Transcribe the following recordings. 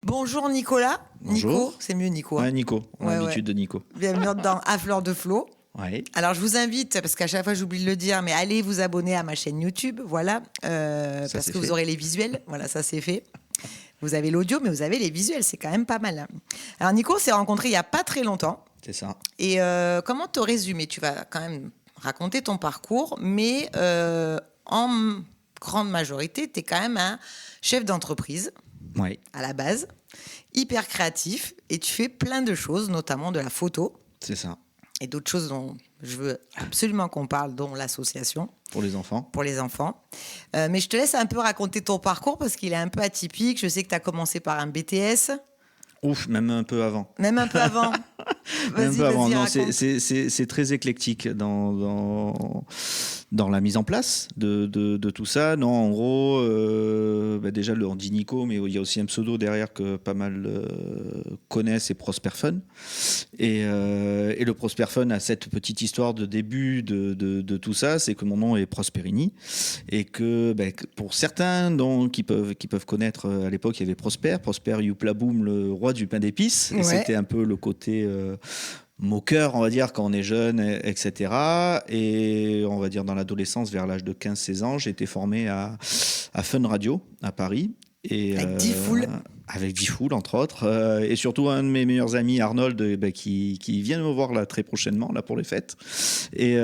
Bonjour Nicolas. Bonjour. Nico, c'est mieux Nico. Ouais, Nico, on a l'habitude de Nico. Bienvenue dans À Fleur de Flow. Ouais. Alors je vous invite, parce qu'à chaque fois j'oublie de le dire, mais allez vous abonner à ma chaîne YouTube, voilà, parce que vous aurez les visuels, voilà, ça c'est fait. Vous avez l'audio, mais vous avez les visuels, c'est quand même pas mal. Alors Nico, on s'est rencontrés il n'y a pas très longtemps. C'est ça. Et comment te résumer? Tu vas quand même raconter ton parcours, mais en grande majorité, tu es quand même un chef d'entreprise, Ouais. à la base, hyper créatif, et tu fais plein de choses, notamment de la photo. C'est ça. Et d'autres choses dont je veux absolument qu'on parle, dont l'association. Pour les enfants. Pour les enfants. Mais je te laisse un peu raconter ton parcours parce qu'il est un peu atypique. Je sais que tu as commencé par un BTS. Ouf, même un peu avant. Même un peu avant. Même un peu avant. Non, raconte. c'est très éclectique dans la mise en place de tout ça. Non, en gros, déjà, on dit Nico, mais il y a aussi un pseudo derrière que pas mal connaissent, c'est Prosper Fun. Et le Prosper Fun a cette petite histoire de début de tout ça, c'est que mon nom est Prosperini. Et que pour certains qui peuvent connaître, à l'époque, il y avait Prosper Youpla Boum, le roi du pain d'épices. Ouais. Et c'était un peu le côté moqueur, on va dire, quand on est jeune, etc. Et on va dire dans l'adolescence, vers l'âge de 15-16 ans, j'ai été formé à Fun Radio à Paris. Et, avec Diffoul. Avec Diffoul, entre autres. Et surtout un de mes meilleurs amis, Arnold, qui vient me voir là très prochainement là, pour les fêtes. Et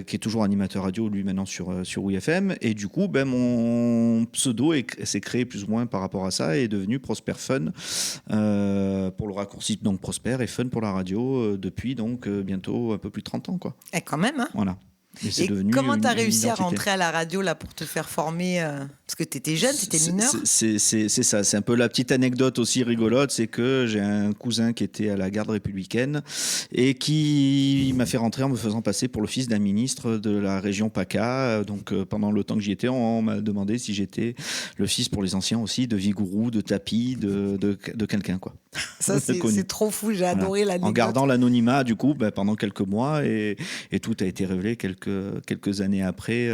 qui est toujours animateur radio, lui, maintenant sur WFM. Et du coup, mon pseudo s'est créé plus ou moins par rapport à ça et est devenu Prosper Fun pour le raccourci, donc Prosper et Fun pour la radio depuis donc bientôt un peu plus de 30 ans. Quoi. Et quand même, hein. Voilà. Et comment tu as réussi à rentrer à la radio là, pour te faire former parce que tu étais jeune, tu étais mineur. C'est ça, c'est un peu la petite anecdote aussi rigolote, c'est que j'ai un cousin qui était à la garde républicaine et qui m'a fait rentrer en me faisant passer pour le fils d'un ministre de la région PACA. Donc pendant le temps que j'y étais, on m'a demandé si j'étais le fils pour les anciens aussi de Vigourou, de Tapi, de quelqu'un, quoi. Ça c'est trop fou, j'ai adoré l'anecdote. En gardant l'anonymat du coup pendant quelques mois et tout a été révélé quelques années après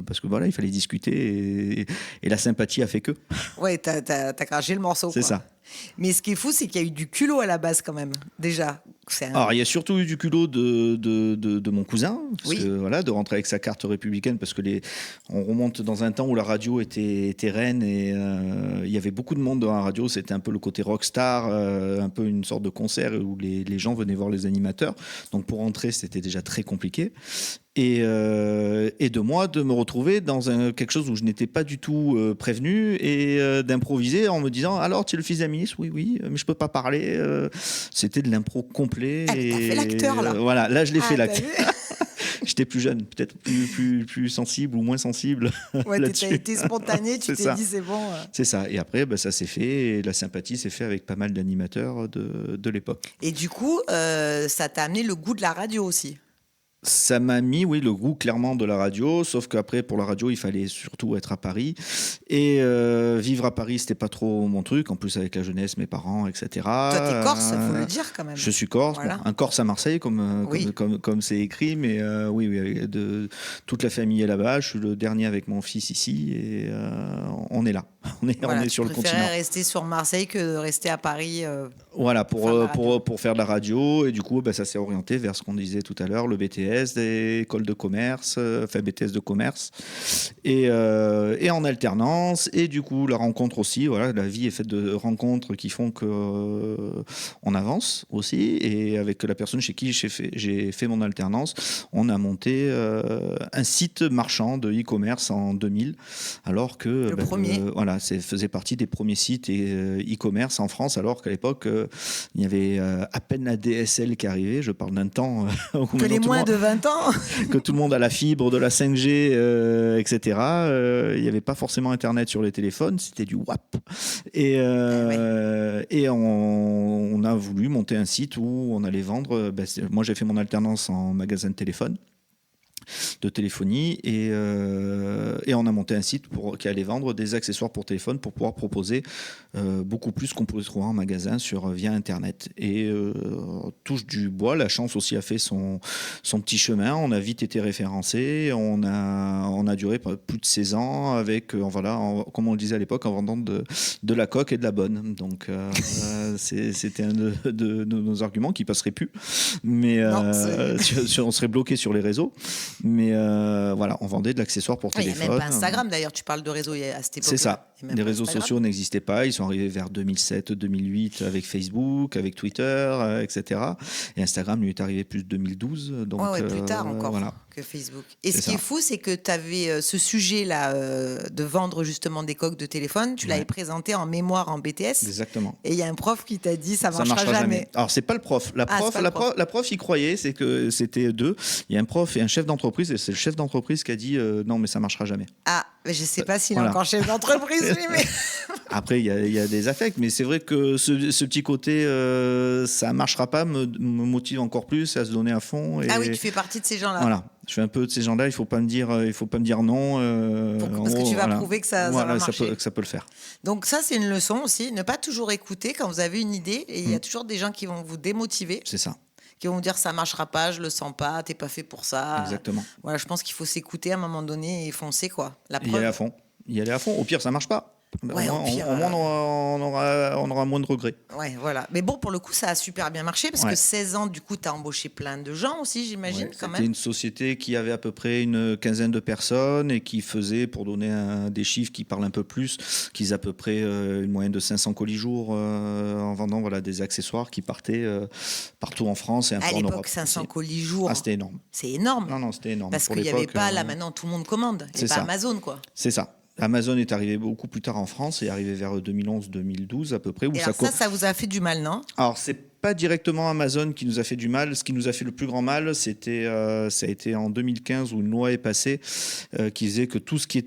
parce que voilà, il fallait discuter et la sympathie a fait que. Ouais, t'as craché le morceau. C'est quoi. ça. Mais ce qui est fou, c'est qu'il y a eu du culot à la base quand même, déjà. Alors, il y a surtout eu du culot de mon cousin, parce oui. que, voilà, de rentrer avec sa carte républicaine, parce que on remonte dans un temps où la radio était reine et il y avait beaucoup de monde dans la radio. C'était un peu le côté rockstar, un peu une sorte de concert où les gens venaient voir les animateurs. Donc pour rentrer, c'était déjà très compliqué. Et de moi de me retrouver dans quelque chose où je n'étais pas du tout prévenu et d'improviser en me disant alors tu es le fils d'un ministre, oui mais je peux pas parler, c'était de l'impro complet. T'as fait l'acteur là. Voilà, là je l'ai fait l'acteur. J'étais plus jeune, peut-être plus sensible ou moins sensible. Ouais, t'as été spontané, tu t'es dit c'est bon. C'est ça. Et après, ça s'est fait. Et la sympathie s'est fait avec pas mal d'animateurs de l'époque. Et du coup, ça t'a amené le goût de la radio aussi. Ça m'a mis, oui, le goût clairement de la radio, sauf qu'après, pour la radio, il fallait surtout être à Paris. Et vivre à Paris, c'était pas trop mon truc. En plus, avec la jeunesse, mes parents, etc. Toi, t'es corse, il faut le dire quand même. Je suis corse. Voilà. Bon, un corse à Marseille, comme c'est écrit. Mais oui, toute la famille est là-bas. Je suis le dernier avec mon fils ici. Et on est là. On est sur le continent. Tu préférais rester sur Marseille que de rester à Paris voilà, pour faire de la radio. Et du coup, ça s'est orienté vers ce qu'on disait tout à l'heure, le BTS, des écoles de commerce, BTS de commerce, et en alternance. Et du coup, la rencontre aussi. Voilà, la vie est faite de rencontres qui font qu'on avance aussi. Et avec la personne chez qui j'ai fait mon alternance, on a monté un site marchand de e-commerce en 2000, alors que le premier. ça faisait partie des premiers sites e-commerce en France, alors qu'à l'époque, il y avait à peine la DSL qui arrivait. Je parle d'un temps que les moins de 20 ans que tout le monde a la fibre, de la 5G, etc. Il n'y avait pas forcément Internet sur les téléphones, c'était du WAP. Et on a voulu monter un site où on allait vendre. Moi, j'ai fait mon alternance en magasin de téléphone. de téléphonie et on a monté un site qui allait vendre des accessoires pour téléphone pour pouvoir proposer beaucoup plus qu'on pouvait trouver en magasin via Internet. Et touche du bois, la chance aussi a fait son petit chemin. On a vite été référencé. On a duré plus de 16 ans avec, comme on le disait à l'époque, en vendant de la coque et de la bonne. Donc c'était un de nos arguments qui passerait plus. Mais on serait bloqué sur les réseaux. Mais on vendait de l'accessoire pour téléphone. Il n'y a même pas Instagram d'ailleurs. Tu parles de réseau à cette époque. C'est ça. Les réseaux sociaux n'existaient pas. Ils sont arrivés vers 2007-2008 avec Facebook, avec Twitter, etc. Et Instagram lui est arrivé plus de 2012. Donc, plus tard encore que Facebook. Et ce qui est fou, c'est que tu avais ce sujet-là de vendre justement des coques de téléphone. Tu l'avais présenté en mémoire en BTS. Exactement. Et il y a un prof qui t'a dit ça marchera jamais. Alors c'est pas le prof. La prof y croyait, c'est que c'était deux. Il y a un prof et un chef d'entreprise, et c'est le chef d'entreprise qui a dit non mais ça marchera jamais. Ah, mais je sais pas s'il est encore chef d'entreprise lui, mais après il y a des affects, mais c'est vrai que ce petit côté ça marchera pas me motive encore plus à se donner à fond. Ah oui, tu fais partie de ces gens-là. Voilà. Je fais un peu de ces gens-là. Il faut pas me dire non. Parce que tu vas prouver que ça va marcher. Ça peut le faire. Donc ça, c'est une leçon aussi. Ne pas toujours écouter quand vous avez une idée. Et il y a toujours des gens qui vont vous démotiver. C'est ça. Qui vont vous dire ça marchera pas, je le sens pas, t'es pas fait pour ça. Exactement. Voilà, je pense qu'il faut s'écouter à un moment donné et foncer quoi. Y aller à fond. Au pire, ça marche pas. Ouais, on aura moins de regrets. Ouais, voilà. Mais bon, pour le coup, ça a super bien marché parce que 16 ans, du coup, tu as embauché plein de gens aussi, j'imagine, quand même. C'était une société qui avait à peu près une quinzaine de personnes et qui faisait, pour donner des chiffres qui parlent un peu plus, qu'ils à peu près une moyenne de 500 colis jour en vendant des accessoires qui partaient partout en France et un peu en Europe. À l'époque, 500 colis jour. Ah, c'était énorme. C'est énorme. Non, c'était énorme. Parce qu'il n'y avait pas, là maintenant, tout le monde commande. Il n'y a pas Amazon, quoi. C'est ça. Amazon est arrivé beaucoup plus tard en France et est arrivé vers 2011-2012 à peu près. Et alors ça vous a fait du mal, non ? Alors, c'est pas directement Amazon qui nous a fait du mal. Ce qui nous a fait le plus grand mal, ça a été en 2015 où une loi est passée qui disait que tout ce qui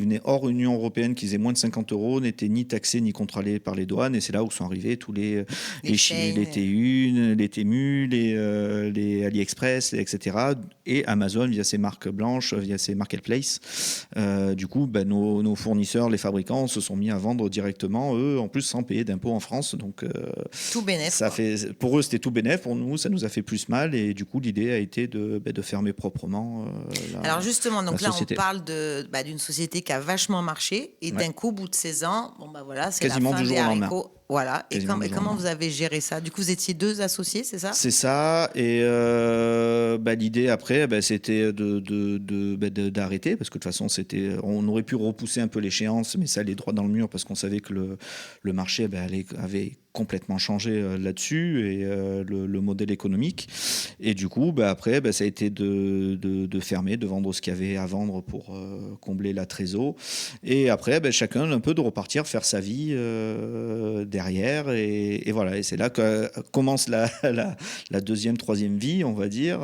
venait hors Union européenne, qui faisait moins de 50 €, n'était ni taxé ni contrôlé par les douanes. Et c'est là où sont arrivés tous les T1, les Temu, les AliExpress, etc. Et Amazon via ses marques blanches, via ses marketplaces. Du coup, nos fournisseurs, les fabricants, se sont mis à vendre directement, eux, en plus sans payer d'impôts en France. Donc tout bénef. Pour eux, c'était tout bénef. Pour nous, ça nous a fait plus mal. Et du coup, l'idée a été de fermer proprement. Alors justement, donc là, société. on parle d'une société qui a vachement marché. Et d'un coup, au bout de 16 ans, c'est quasiment la fin du jour des au lendemain. haricots. Voilà. Et comment vous avez géré ça ? Du coup, vous étiez 2 associés, c'est ça ? C'est ça. Et l'idée après, c'était d'arrêter parce que de toute façon, on aurait pu repousser un peu l'échéance, mais ça allait droit dans le mur parce qu'on savait que le marché avait complètement changé là-dessus et le modèle économique. Et du coup, après, ça a été de fermer, de vendre ce qu'il y avait à vendre pour combler la trésor. Et après, chacun un peu de repartir faire sa vie derrière. Et voilà. Et c'est là que commence la deuxième, troisième vie, on va dire.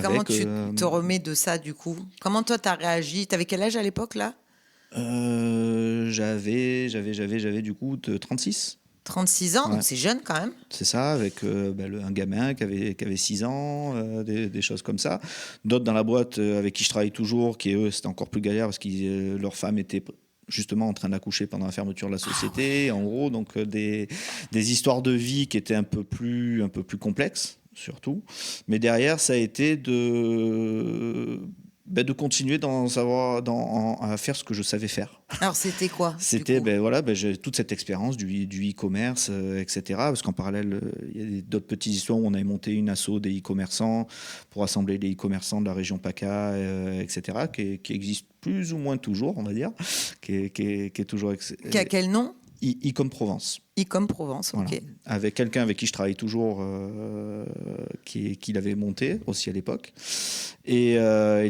Comment tu te remets de ça, du coup ? Comment toi, tu as réagi ? Tu avais quel âge à l'époque, là ? J'avais du coup de 36. 36 ans, donc c'est jeune quand même. C'est ça, avec un gamin qui avait 6 ans, des choses comme ça. D'autres dans la boîte avec qui je travaille toujours, qui eux, c'était encore plus galère parce que leur femme était justement en train d'accoucher pendant la fermeture de la société, en gros. Donc des histoires de vie qui étaient un peu plus complexes, surtout. Mais derrière, ça a été de continuer à faire ce que je savais faire. Alors, c'était quoi ? C'était j'ai toute cette expérience du e-commerce, etc. Parce qu'en parallèle, il y a d'autres petites histoires où on avait monté une asso des e-commerçants pour assembler les e-commerçants de la région PACA, etc., qui existe plus ou moins toujours, on va dire, qui est toujours... Qui a quel nom ? E-com Provence. E-com Provence, ok. Voilà. Avec quelqu'un avec qui je travaille toujours, qui l'avait monté aussi à l'époque. Et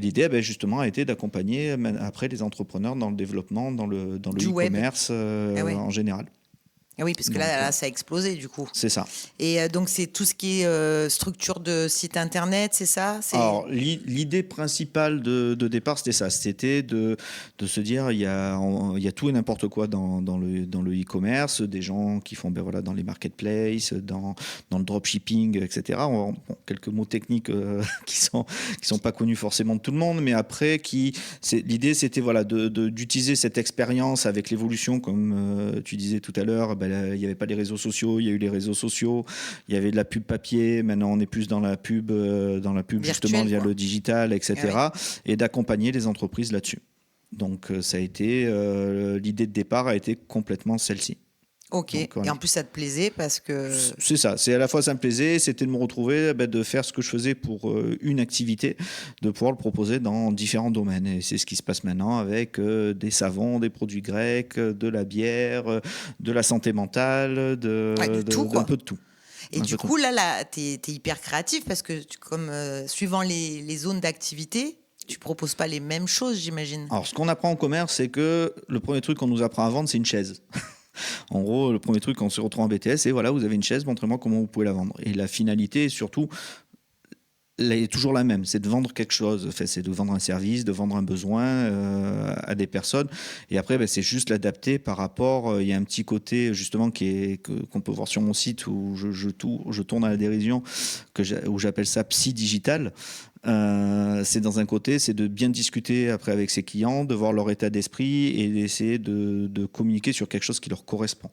l'idée, justement, a été d'accompagner après les entrepreneurs dans le développement, dans le e-commerce en général. Ah oui, parce que là, ça a explosé du coup. C'est ça. Et donc, c'est tout ce qui est structure de site internet, c'est ça? Alors, l'idée principale de départ, c'était ça. C'était de se dire, il y a tout et n'importe quoi dans le e-commerce, des gens qui font dans les marketplaces, dans le dropshipping, etc. Quelques mots techniques qui sont pas connus forcément de tout le monde, mais après, l'idée, c'était d'utiliser cette expérience avec l'évolution, comme tu disais tout à l'heure. Il n'y avait pas les réseaux sociaux, il y a eu les réseaux sociaux, il y avait de la pub papier, maintenant on est plus dans la pub justement via le digital, etc. Ah oui. Et d'accompagner les entreprises là-dessus. Donc ça a été l'idée de départ a été complètement celle-ci. Ok, donc, et en plus ça te plaisait parce que... C'est ça, c'est à la fois ça me plaisait, c'était de me retrouver, de faire ce que je faisais pour une activité, de pouvoir le proposer dans différents domaines. Et c'est ce qui se passe maintenant avec des savons, des produits grecs, de la bière, de la santé mentale, un peu de tout. Et du coup, là tu es hyper créatif parce que suivant les zones d'activité, tu proposes pas les mêmes choses, j'imagine. Alors, ce qu'on apprend en commerce, c'est que le premier truc qu'on nous apprend à vendre, c'est une chaise. En gros, le premier truc quand on se retrouve en BTS, c'est vous avez une chaise, montrez-moi comment vous pouvez la vendre. Et la finalité, surtout, est toujours la même, c'est de vendre quelque chose, c'est de vendre un service, de vendre un besoin à des personnes. Et après, c'est juste l'adapter par rapport. Il y a un petit côté justement qu'on peut voir sur mon site où je tourne à la dérision, où j'appelle ça psy digital. C'est dans un côté, c'est de bien discuter après avec ses clients, de voir leur état d'esprit et d'essayer de communiquer sur quelque chose qui leur correspond.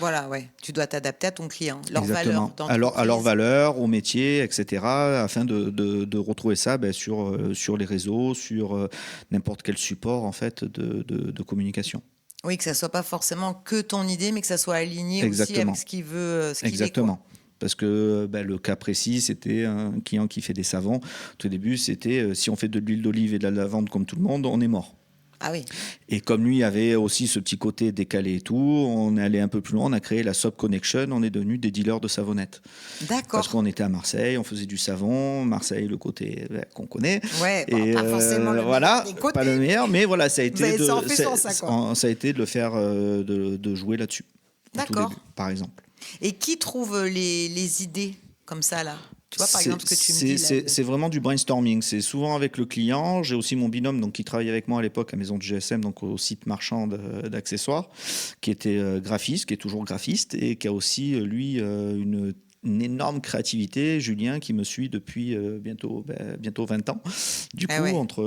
Voilà, ouais. Tu dois t'adapter à ton client, leurs valeurs, à leurs valeurs, au métier, etc., afin de retrouver ça sur les réseaux, sur n'importe quel support en fait de communication. Oui, que ça soit pas forcément que ton idée, mais que ça soit aligné aussi avec ce qu'il veut. Exactement. Parce que le cas précis, c'était un client qui fait des savons. Tout au début, c'était si on fait de l'huile d'olive et de la lavande comme tout le monde, on est mort. Ah oui. Et comme lui avait aussi ce petit côté décalé et tout, on est allé un peu plus loin, on a créé la Soap Connection, on est devenu des dealers de savonnettes. D'accord. Parce qu'on était à Marseille, on faisait du savon, Marseille, le côté qu'on connaît. Ouais, pas forcément le meilleur des côtés. Pas le meilleur, mais voilà, ça a été ça a été de le faire, de jouer là-dessus. D'accord. Début, par exemple. Et qui trouve les idées comme ça là? Tu vois, par exemple, ce que tu me dis. C'est vraiment du brainstorming. C'est souvent avec le client. J'ai aussi mon binôme qui travaillait avec moi à l'époque à Maison de GSM, donc au site marchand d'accessoires, qui était graphiste, qui est toujours graphiste et qui a aussi, lui, une énorme créativité. Julien, qui me suit depuis bientôt 20 ans. Du coup, entre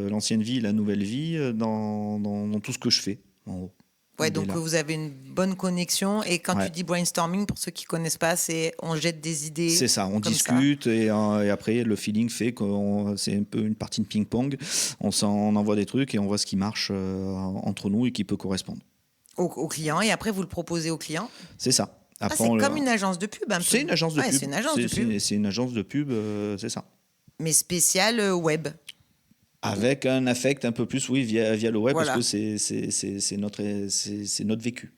l'ancienne vie et la nouvelle vie, dans tout ce que je fais, en gros. Ouais, donc vous avez une bonne connexion. Et quand tu dis brainstorming, pour ceux qui ne connaissent pas, c'est on jette des idées. C'est ça, on discute et après le feeling fait que c'est un peu une partie de ping-pong. On envoie des trucs et on voit ce qui marche entre nous et qui peut correspondre. Au client, et après vous le proposez au client. C'est ça. Après, c'est comme une agence de pub un peu. C'est une agence de pub. C'est une agence de pub. C'est une agence de pub, c'est ça. Mais spéciale web. Avec un affect un peu plus, via le web, parce que c'est notre vécu.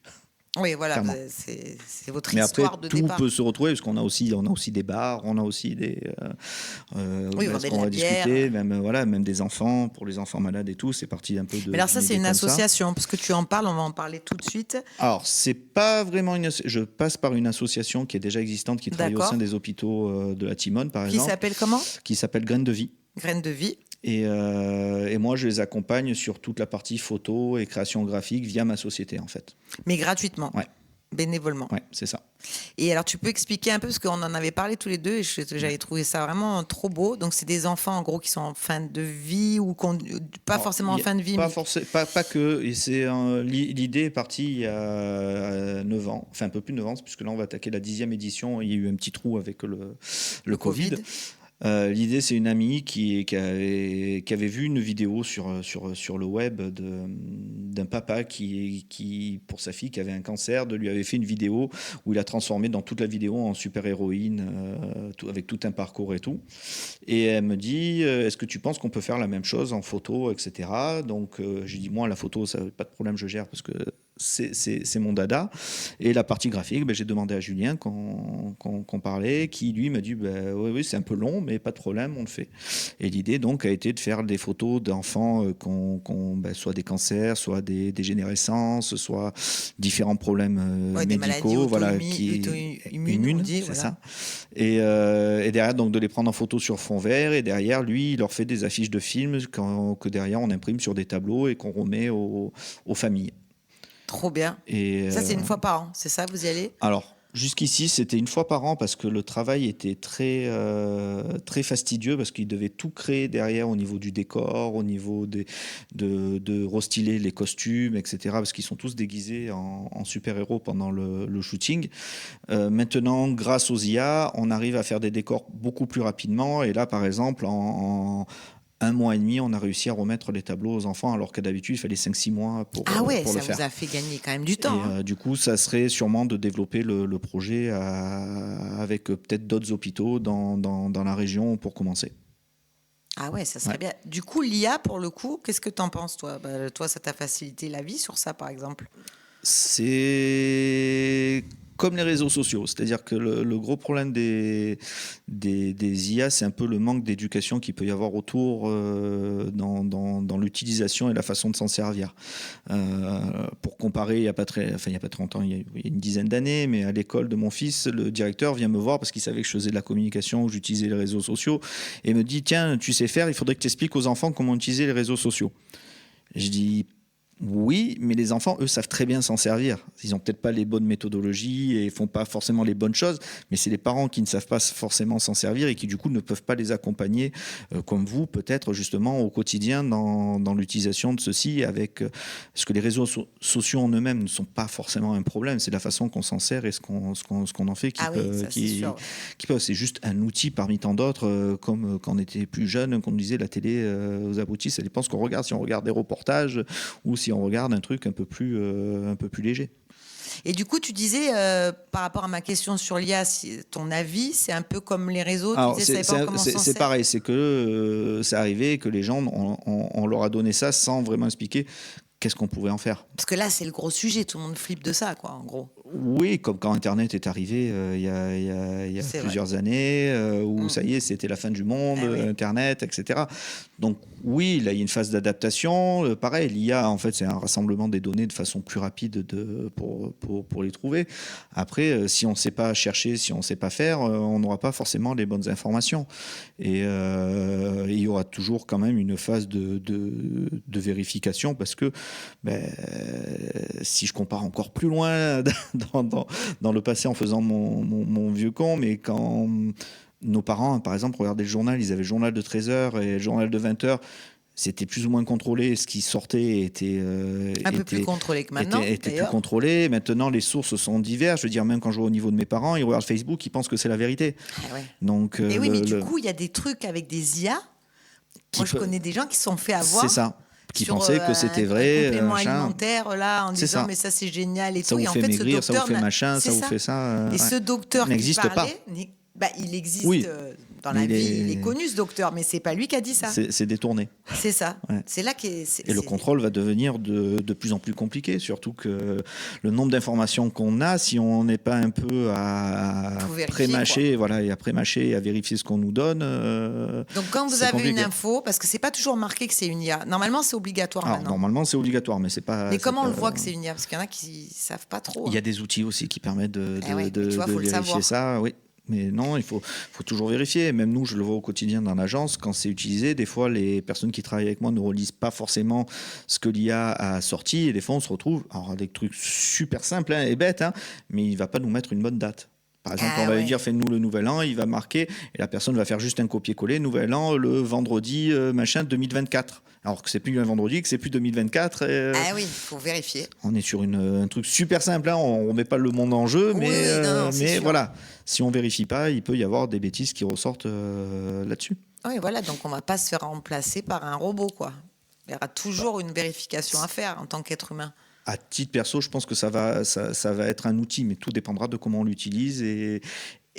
Oui, voilà, c'est votre Mais histoire après, de départ. Tout peut se retrouver, parce qu'on a aussi des bars, on a aussi des... on va discuter, même des enfants, pour les enfants malades et tout, c'est parti un peu de... Mais alors ça, c'est une association, parce que tu en parles, on va en parler tout de suite. Alors, c'est pas vraiment une... Je passe par une association qui est déjà existante, qui travaille au sein des hôpitaux de la Timone, par exemple. Qui s'appelle comment ? Qui s'appelle Graines de Vie. Graines de Vie. Et moi, je les accompagne sur toute la partie photo et création graphique via ma société, en fait. Mais gratuitement. Ouais. Bénévolement. Ouais, c'est ça. Et alors, tu peux expliquer un peu, parce qu'on en avait parlé tous les deux, et j'avais trouvé ça vraiment trop beau. Donc, c'est des enfants, en gros, qui sont en fin de vie, ou pas forcément en fin de vie. Pas que. Et l'idée est partie il y a 9 ans, enfin un peu plus de 9 ans, puisque là, on va attaquer la 10e édition. Il y a eu un petit trou avec le Covid. L'idée, c'est une amie qui avait vu une vidéo sur le web d'un papa qui, pour sa fille qui avait un cancer, lui avait fait une vidéo où il a transformé dans toute la vidéo en super-héroïne, avec tout un parcours et tout. Et elle me dit, est-ce que tu penses qu'on peut faire la même chose en photo, etc. Donc, j'ai dit, moi, la photo, ça, pas de problème, je gère, parce que c'est mon dada. Et la partie graphique, j'ai demandé à Julien qu'on parlait, qui lui m'a dit oui, c'est un peu long, mais pas de problème, on le fait. Et l'idée donc a été de faire des photos d'enfants qui ont soit des cancers, soit des dégénérescences, soit différents problèmes médicaux, immunes, c'est ça. Et derrière donc de les prendre en photo sur fond vert, et derrière lui il leur fait des affiches de films que derrière on imprime sur des tableaux et qu'on remet aux familles. Trop bien. Et ça, c'est une fois par an, c'est ça, vous y allez ? Alors, jusqu'ici, c'était une fois par an parce que le travail était très fastidieux parce qu'ils devaient tout créer derrière au niveau du décor, au niveau de restyler les costumes, etc. Parce qu'ils sont tous déguisés en super-héros pendant le shooting. Maintenant, grâce aux IA, on arrive à faire des décors beaucoup plus rapidement. Et là, par exemple, en 1 mois et demi, on a réussi à remettre les tableaux aux enfants, alors qu'à d'habitude, il fallait 5-6 mois pour le faire. Ça vous a fait gagner quand même du temps. Et du coup, ça serait sûrement de développer le projet avec peut-être d'autres hôpitaux dans la région pour commencer. Ah ouais, ça serait bien. Du coup, l'IA, pour le coup, qu'est-ce que tu en penses, toi ? Toi, ça t'a facilité la vie sur ça, par exemple ? C'est comme les réseaux sociaux, c'est-à-dire que le gros problème des IA, c'est un peu le manque d'éducation qu'il peut y avoir autour dans l'utilisation et la façon de s'en servir. Pour comparer, il n'y a pas très longtemps, il y a une dizaine d'années, mais à l'école de mon fils, le directeur vient me voir parce qu'il savait que je faisais de la communication, que j'utilisais les réseaux sociaux, et me dit « Tiens, tu sais faire, il faudrait que tu expliques aux enfants comment utiliser les réseaux sociaux. » Je dis oui, mais les enfants, eux, savent très bien s'en servir. Ils n'ont peut-être pas les bonnes méthodologies et ne font pas forcément les bonnes choses, mais c'est les parents qui ne savent pas forcément s'en servir et qui, du coup, ne peuvent pas les accompagner, comme vous, peut-être, justement, au quotidien dans l'utilisation de ceci. Parce que les réseaux sociaux en eux-mêmes ne sont pas forcément un problème. C'est la façon qu'on s'en sert et ce qu'on en fait qui peut. C'est juste un outil parmi tant d'autres, comme quand on était plus jeune, qu'on disait la télé aux abrutis, ça dépend ce qu'on regarde. Si on regarde des reportages ou si on regarde un truc un peu plus léger. Et du coup, tu disais, par rapport à ma question sur l'IA, ton avis, c'est un peu comme les réseaux. Alors, c'est pareil, c'est que c'est arrivé que les gens, on leur a donné ça sans vraiment expliquer qu'est-ce qu'on pouvait en faire. Parce que là, c'est le gros sujet, tout le monde flippe de ça, quoi, en gros. Oui, comme quand Internet est arrivé il y a plusieurs années, où ça y est, c'était la fin du monde, Internet, etc. Donc oui, là, il y a une phase d'adaptation. Pareil, l'IA, en fait, c'est un rassemblement des données de façon plus rapide pour les trouver. Après, si on ne sait pas chercher, si on ne sait pas faire, on n'aura pas forcément les bonnes informations. Et il y aura toujours quand même une phase de vérification parce que si je compare encore plus loin dans le passé en faisant mon vieux con, mais quand nos parents, par exemple, regardaient le journal, ils avaient le journal de 13h et le journal de 20h, c'était plus ou moins contrôlé. Ce qui sortait était un peu plus contrôlé que maintenant. Était plus contrôlé. Maintenant, les sources sont diverses. Je veux dire, même quand je vois au niveau de mes parents, ils regardent Facebook, ils pensent que c'est la vérité. Donc, et oui, mais du coup, il y a des trucs avec des IA. Moi, je connais des gens qui se sont fait avoir. C'est ça. Qui pensaient que c'était vrai. Un complément alimentaire, là, en disant, mais ça, c'est génial et ça tout. Vous et en fait fait, maigrir, ce docteur, ça vous fait machin, ça vous fait ça. Et ce docteur qui parlait, il existe dans la vie, il est connu, ce docteur, mais c'est pas lui qui a dit ça. C'est détourné. C'est ça. Ouais. C'est là et le contrôle va devenir de plus en plus compliqué, surtout que le nombre d'informations qu'on a, si on n'est pas un peu à pré-mâcher, et à pré-mâcher et à vérifier ce qu'on nous donne. Donc quand vous avez une info, parce que c'est pas toujours marqué que c'est une IA. Normalement, c'est obligatoire maintenant. Normalement, c'est obligatoire, mais c'est pas. Mais comment on le voit que c'est une IA ? Parce qu'il y en a qui savent pas trop. Il y a des outils aussi qui permettent de faut vérifier ça. Oui. Mais non, il faut toujours vérifier. Même nous, je le vois au quotidien dans l'agence, quand c'est utilisé, des fois, les personnes qui travaillent avec moi ne relisent pas forcément ce que l'IA a sorti. Et des fois, on se retrouve avec des trucs super simples et bêtes, mais il ne va pas nous mettre une bonne date. Par exemple, on va lui dire, fais-nous le nouvel an, il va marquer, et la personne va faire juste un copier-coller, nouvel an, le vendredi, 2024. Alors que c'est plus un vendredi, que c'est plus 2024. Oui, il faut vérifier. On est sur un truc super simple, on ne met pas le monde en jeu, mais voilà, si on ne vérifie pas, il peut y avoir des bêtises qui ressortent là-dessus. Oui, voilà, donc on ne va pas se faire remplacer par un robot, quoi. Il y aura toujours une vérification à faire en tant qu'être humain. À titre perso, je pense que ça va être un outil, mais tout dépendra de comment on l'utilise et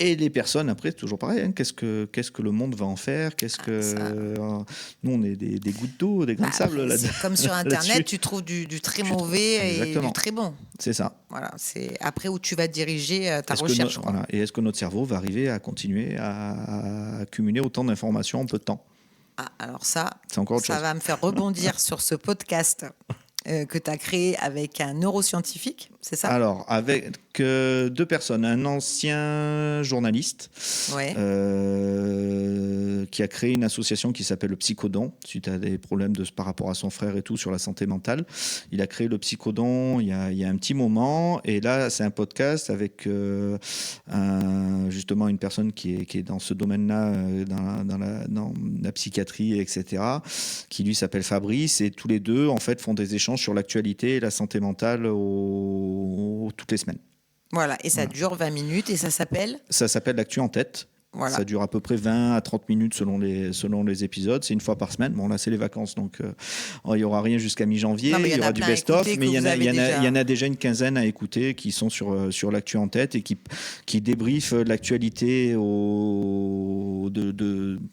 Et les personnes, après, toujours pareil, hein, qu'est-ce que le monde va en faire, nous, on est des gouttes d'eau, des grains de sable là-dedans. C'est comme sur Internet, tu trouves du très mauvais et du très bon. C'est ça. Voilà, c'est après où tu vas diriger ta recherche. Voilà. Et est-ce que notre cerveau va arriver à continuer à accumuler autant d'informations en peu de temps? Alors ça chose. Va me faire rebondir sur ce podcast que tu as créé avec un neuroscientifique, c'est ça? Alors, avec deux personnes. Un ancien journaliste qui a créé une association qui s'appelle le Psychodon, suite à des problèmes par rapport à son frère et tout sur la santé mentale. Il a créé le Psychodon il y a un petit moment. Et là, c'est un podcast avec justement une personne qui est dans ce domaine-là, dans la psychiatrie, etc., qui lui s'appelle Fabrice. Et tous les deux, en fait, font des échanges sur l'actualité et la santé mentale toutes les semaines. Voilà, et ça dure 20 minutes et ça s'appelle? Ça s'appelle L'actu en tête. Voilà. Ça dure à peu près 20 à 30 minutes selon les épisodes. C'est une fois par semaine. Bon, là, c'est les vacances, donc il n'y aura rien jusqu'à mi-janvier. Il y aura du best-of, mais il y en a déjà une quinzaine à écouter qui sont sur l'actu en tête et qui débriefent l'actualité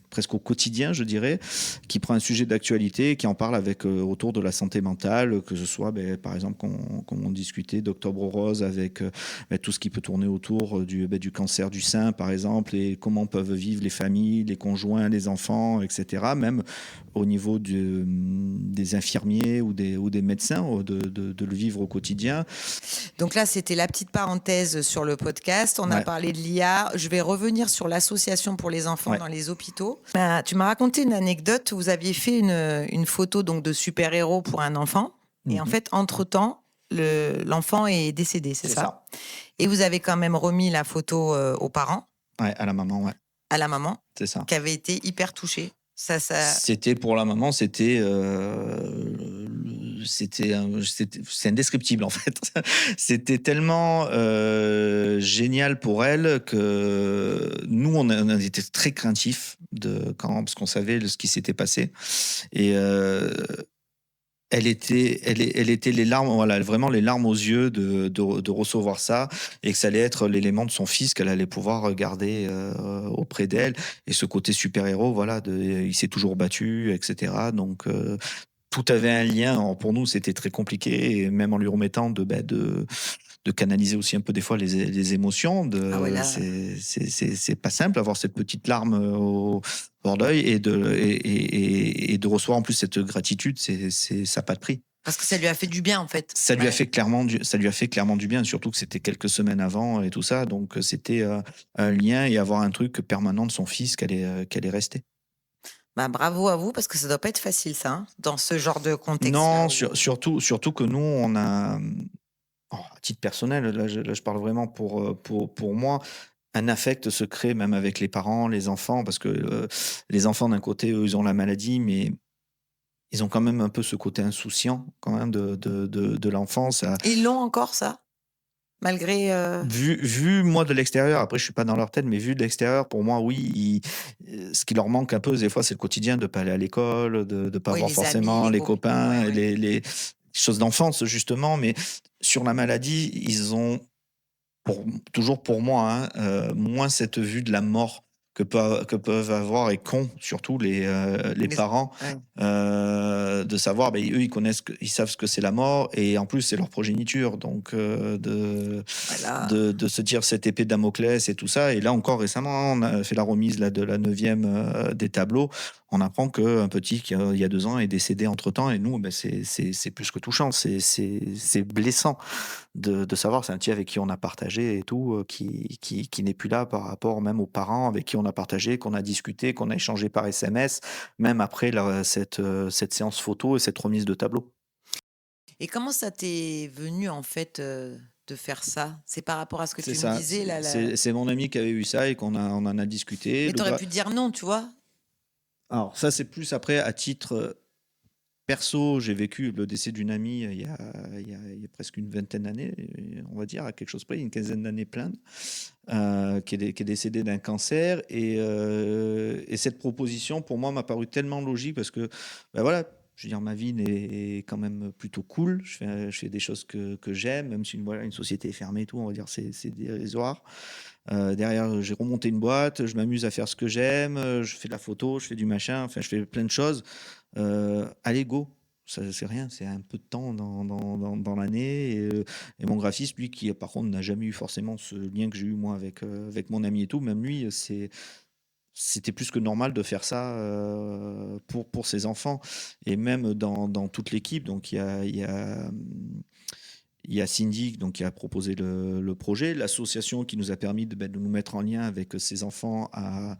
presque au quotidien, je dirais, qui prend un sujet d'actualité et qui en parle autour de la santé mentale, que ce soit, par exemple, comme on discutait d'Octobre Rose, avec tout ce qui peut tourner autour du cancer du sein, par exemple, et comment peuvent vivre les familles, les conjoints, les enfants, etc. Même au niveau des infirmiers ou des médecins, de le vivre au quotidien. Donc là, c'était la petite parenthèse sur le podcast. On a parlé de l'IA. Je vais revenir sur l'association pour les enfants dans les hôpitaux. Tu m'as raconté une anecdote. Vous aviez fait une photo donc, de super-héros pour un enfant. Et en fait, entre-temps, l'enfant est décédé, c'est ça? Et vous avez quand même remis la photo aux parents. Ouais, à la maman, À la maman, c'est ça. Qui avait été hyper touchée. C'était pour la maman, c'est indescriptible en fait. C'était tellement génial pour elle que nous on a été très craintifs parce qu'on savait ce qui s'était passé et elle était les larmes, vraiment les larmes aux yeux de recevoir ça et que ça allait être l'élément de son fils qu'elle allait pouvoir regarder auprès d'elle. Et ce côté super-héros, il s'est toujours battu, etc. Donc, tout avait un lien. Alors, pour nous, c'était très compliqué, et même en lui remettant de canaliser aussi un peu des fois les émotions. C'est pas simple d'avoir cette petite larme au bord d'œil et de recevoir en plus cette gratitude, ça n'a pas de prix. Parce que ça lui a fait du bien en fait. Ça lui a fait clairement du bien, surtout que c'était quelques semaines avant et tout ça. Donc c'était un lien et avoir un truc permanent de son fils qu'elle est restée. Bravo à vous, parce que ça doit pas être facile ça, hein, dans ce genre de contexte. Non, surtout que nous, on a... à titre personnel, là je parle vraiment pour moi, un affect se crée même avec les parents, les enfants, parce que les enfants d'un côté, eux, ils ont la maladie, mais ils ont quand même un peu ce côté insouciant quand même de l'enfance. Ils l'ont encore ça, malgré... Vu moi de l'extérieur, après je suis pas dans leur tête, mais vu de l'extérieur, pour moi, oui, ce qui leur manque un peu, des fois, c'est le quotidien, de pas aller à l'école, de pas voir forcément les copains, les choses d'enfance, justement, mais sur la maladie, ils ont, toujours pour moi, moins cette vue de la mort que peuvent avoir, et qu'ont surtout les parents, de savoir, eux, ils savent ce que c'est la mort, et en plus, c'est leur progéniture, donc de se dire cette épée de Damoclès et tout ça. Et là encore, récemment, on a fait la remise de la 9e des tableaux. On apprend qu'un petit qui, il y a 2 ans, est décédé entre-temps, et nous, c'est plus que touchant, c'est blessant de savoir, c'est un petit avec qui on a partagé et tout, qui n'est plus là, par rapport même aux parents avec qui on a partagé, qu'on a discuté, qu'on a échangé par SMS, même après cette séance photo et cette remise de tableau. Et comment ça t'est venu en fait de faire ça? C'est par rapport à ce que tu me disais là. C'est mon ami qui avait eu ça et on en a discuté. Mais t'aurais pu dire non, tu vois. Alors ça, c'est plus après à titre perso. J'ai vécu le décès d'une amie il y a presque une vingtaine d'années, on va dire, à quelque chose près, une quinzaine d'années pleines, qui est décédée d'un cancer. Et cette proposition, pour moi, m'a paru tellement logique, parce que voilà, je veux dire, ma vie est quand même plutôt cool. Je fais des choses que j'aime, même si voilà, une société est fermée et tout, on va dire c'est dérisoire. Derrière, j'ai remonté une boîte, je m'amuse à faire ce que j'aime, je fais de la photo, je fais du machin, enfin, je fais plein de choses. Allez, go! Ça, c'est rien, c'est un peu de temps dans l'année. Et mon graphiste, lui, qui par contre n'a jamais eu forcément ce lien que j'ai eu moi avec mon ami et tout, même lui, c'était plus que normal de faire ça pour ses enfants. Et même dans toute l'équipe, donc il y a Cindy donc, qui a proposé le projet, l'association qui nous a permis de nous mettre en lien avec ses enfants à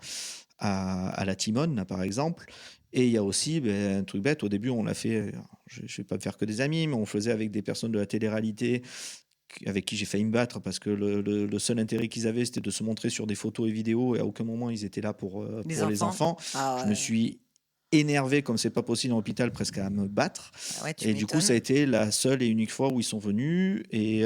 la Timone, par exemple. Et il y a aussi un truc bête, au début on l'a fait, je ne vais pas faire que des amis, mais on faisait avec des personnes de la télé-réalité avec qui j'ai failli me battre parce que le seul intérêt qu'ils avaient c'était de se montrer sur des photos et vidéos et à aucun moment ils étaient là pour les enfants. Ah ouais. Je me suis énervé comme c'est pas possible en hôpital presque à me battre et du coup ça a été la seule et unique fois où ils sont venus et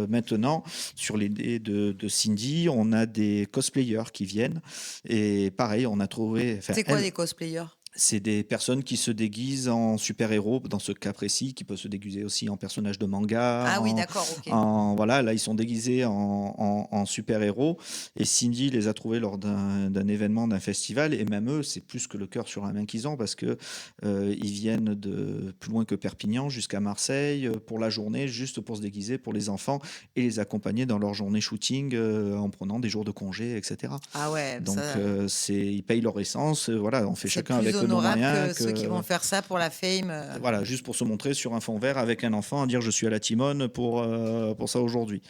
maintenant sur l'idée de Cindy on a des cosplayers qui viennent et pareil on a trouvé c'est quoi des cosplayers? C'est des personnes qui se déguisent en super-héros, dans ce cas précis, qui peuvent se déguiser aussi en personnages de manga. Ah oui, d'accord, ok. Voilà, là, ils sont déguisés en super-héros. Et Cindy les a trouvés lors d'un événement, d'un festival. Et même eux, c'est plus que le cœur sur la main qu'ils ont, parce qu'ils viennent de plus loin que Perpignan jusqu'à Marseille pour la journée, juste pour se déguiser pour les enfants et les accompagner dans leur journée shooting en prenant des jours de congé, etc. Ah ouais, donc ils payent leur essence. Voilà, on fait chacun avec honorable que ceux qui vont faire ça pour la fame. Voilà, juste pour se montrer sur un fond vert avec un enfant, à dire je suis à la Timone pour ça aujourd'hui.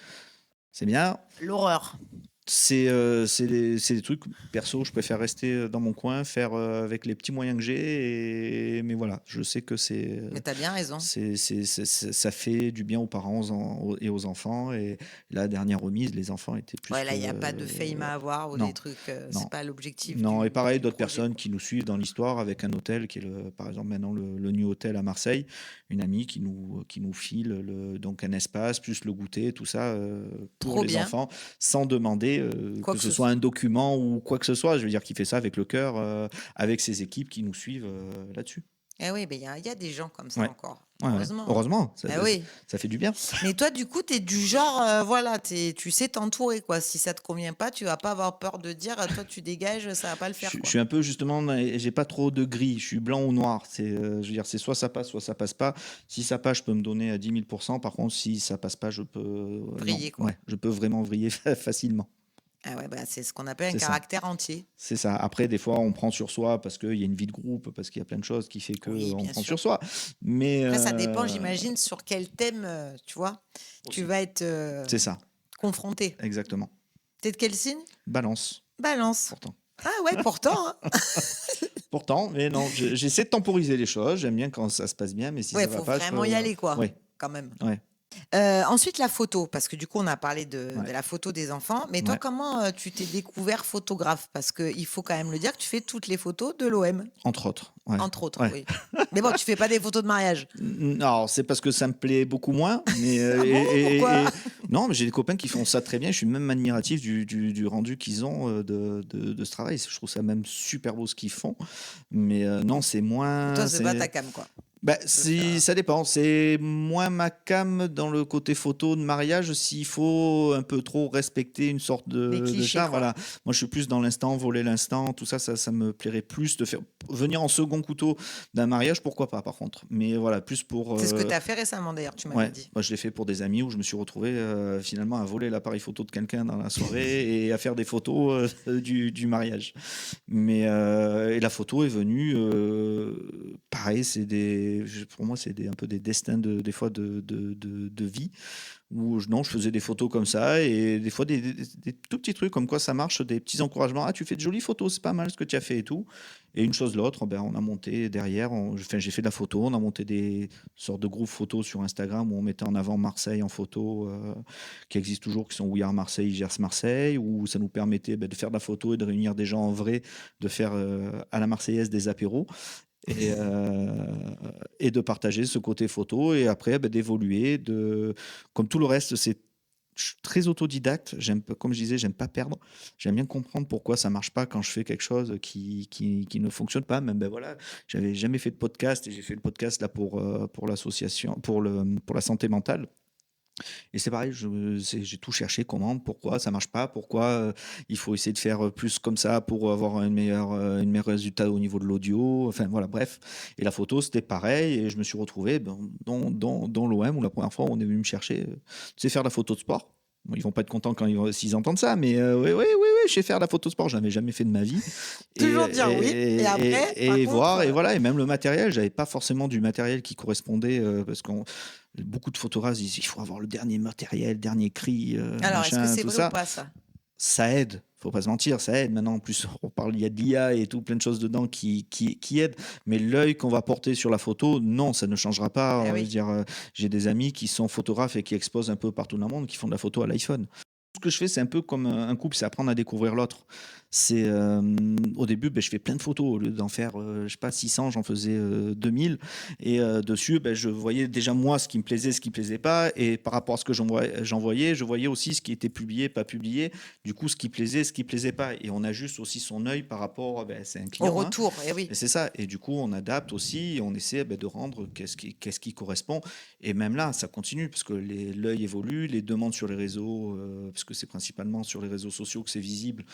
C'est bien. L'horreur. C'est des trucs, perso, je préfère rester dans mon coin, faire avec les petits moyens que j'ai. Mais voilà, je sais que c'est... Mais t'as bien raison. Ça fait du bien aux parents et aux enfants. Et la dernière remise, les enfants étaient plus... Ouais, là, il n'y a pas de fame à avoir ou des trucs... c'est pas l'objectif. Non, et pareil, d'autres personnes qui nous suivent dans l'histoire avec un hôtel qui est, par exemple, maintenant le New Hotel à Marseille. Une amie qui nous file donc un espace, plus le goûter, tout ça pour Trop les bien. enfants, sans demander que ce soit un document ou quoi que ce soit. Je veux dire qu'il fait ça avec le cœur, avec ses équipes qui nous suivent là-dessus. Eh oui, il y a des gens comme ça encore. Ouais, heureusement. Heureusement, oui. ça fait du bien. Mais toi, du coup, tu es du genre, voilà, tu sais t'entourer, quoi. Si ça te convient pas, tu vas pas avoir peur de dire, toi, tu dégages, ça va pas le faire. Je suis un peu, justement, j'ai pas trop de gris. Je suis blanc ou noir. Je veux dire, c'est soit ça passe pas. Si ça passe, je peux me donner à 10 000 %. Par contre, si ça passe pas, je peux... vriller, quoi. Ouais, je peux vraiment vriller facilement. Ah ouais, c'est ce qu'on appelle un caractère entier. C'est ça. Après, des fois, on prend sur soi parce qu'il y a une vie de groupe, parce qu'il y a plein de choses qui fait qu'on prend sur soi. Mais après, ça dépend, j'imagine, sur quel thème, tu vois, tu vas être c'est ça. confronté. Exactement. T'es de quel signe? Balance. Balance. Pourtant. Ah ouais, pourtant. Hein. Pourtant, mais non, j'essaie de temporiser les choses. J'aime bien quand ça se passe bien, mais si ça va pas... Ouais, faut vraiment y aller, quoi, quand même. Ouais. Ensuite, la photo, parce que du coup, on a parlé de la photo des enfants. Mais toi, comment tu t'es découvert photographe? Parce qu'il faut quand même le dire que tu fais toutes les photos de l'OM. Entre autres. Ouais. Entre autres, oui. Mais bon, tu fais pas des photos de mariage. Non, c'est parce que ça me plaît beaucoup moins. Mais, pourquoi non, mais j'ai des copains qui font ça très bien. Je suis même admiratif du rendu qu'ils ont de ce travail. Je trouve ça même super beau ce qu'ils font. Mais non, c'est moins... Toi, c'est pas ta cam, quoi. Ça dépend. C'est moins ma cam dans le côté photo de mariage s'il faut un peu trop respecter une sorte de charme. Voilà. Moi, je suis plus dans l'instant, voler l'instant, tout ça, ça me plairait plus de faire venir en second couteau d'un mariage, pourquoi pas par contre. Mais voilà, plus pour... C'est ce que tu as fait récemment d'ailleurs, tu m'avais dit. Moi, je l'ai fait pour des amis où je me suis retrouvé finalement à voler l'appareil photo de quelqu'un dans la soirée et à faire des photos du mariage. Mais et la photo est venue, pareil, pour moi, c'est un peu des destins des fois de vie. Où je faisais des photos comme ça et des fois des tout petits trucs comme quoi ça marche, des petits encouragements. Ah, tu fais de jolies photos, c'est pas mal ce que tu as fait et tout. Et une chose l'autre, on a monté derrière, j'ai fait de la photo, on a monté des sortes de groupes photos sur Instagram où on mettait en avant Marseille en photo, qui existent toujours, qui sont We Are Marseille, Gers Marseille, où ça nous permettait de faire de la photo et de réunir des gens en vrai, de faire à la Marseillaise des apéros. Et de partager ce côté photo et après d'évoluer, comme tout le reste, c'est je suis très autodidacte. Comme je disais, j'aime pas perdre. J'aime bien comprendre pourquoi ça marche pas quand je fais quelque chose qui ne fonctionne pas. Même, ben voilà, j'avais jamais fait de podcast et j'ai fait le podcast là pour l'association, pour la santé mentale. Et c'est pareil, j'ai tout cherché, comment, pourquoi ça marche pas, pourquoi il faut essayer de faire plus comme ça pour avoir une meilleure résultat au niveau de l'audio. Enfin voilà, bref. Et la photo, c'était pareil. Et je me suis retrouvé dans l'OM où la première fois on est venu me chercher, tu sais, faire de la photo de sport. Bon, ils vont pas être contents s'ils entendent ça, mais oui, je sais faire de la photo sport, je n'avais jamais fait de ma vie. Toujours dire oui, et après, et voir, et voilà, et même le matériel, j'avais pas forcément du matériel qui correspondait, parce qu'on beaucoup de photographes disent il faut avoir le dernier matériel, dernier cri, Alors, machin, est-ce que c'est tout vrai ça. ou pas ça? Ça aide, faut pas se mentir, ça aide. Maintenant, en plus, on parle, il y a de l'IA et tout, plein de choses dedans qui aident. Mais l'œil qu'on va porter sur la photo, non, ça ne changera pas. Je veux dire, j'ai des amis qui sont photographes et qui exposent un peu partout dans le monde, qui font de la photo à l'iPhone. Ce que je fais, c'est un peu comme un couple, c'est apprendre à découvrir l'autre. C'est au début, je fais plein de photos. Au lieu d'en faire, je sais pas, 600, j'en faisais 2000. Et dessus, je voyais déjà moi ce qui me plaisait, ce qui me plaisait pas. Et par rapport à ce que j'envoyais, je voyais aussi ce qui était publié, pas publié. Du coup, ce qui plaisait pas. Et on ajuste aussi son œil par rapport, c'est un client. Au retour, hein. oui. Et c'est ça. Et du coup, on adapte aussi. Et on essaie de rendre qu'est-ce qui correspond. Et même là, ça continue parce que l'œil évolue, les demandes sur les réseaux, parce que c'est principalement sur les réseaux sociaux que c'est visible,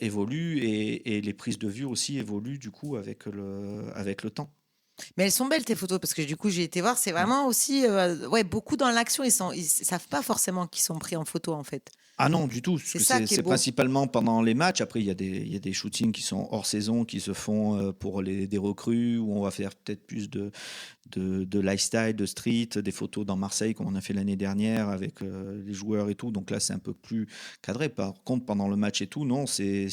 évoluent et les prises de vue aussi évoluent du coup avec le temps. Mais elles sont belles tes photos parce que du coup j'ai été voir, c'est vraiment aussi beaucoup dans l'action, ils savent pas forcément qu'ils sont pris en photo en fait. Ah non, du tout. C'est ça qui est C'est beau. principalement pendant les matchs. Après, il y a des shootings qui sont hors saison, qui se font pour des recrues, où on va faire peut-être plus de lifestyle, de street, des photos dans Marseille, comme on a fait l'année dernière avec les joueurs et tout. Donc là, c'est un peu plus cadré. Par contre, pendant le match et tout, non, c'est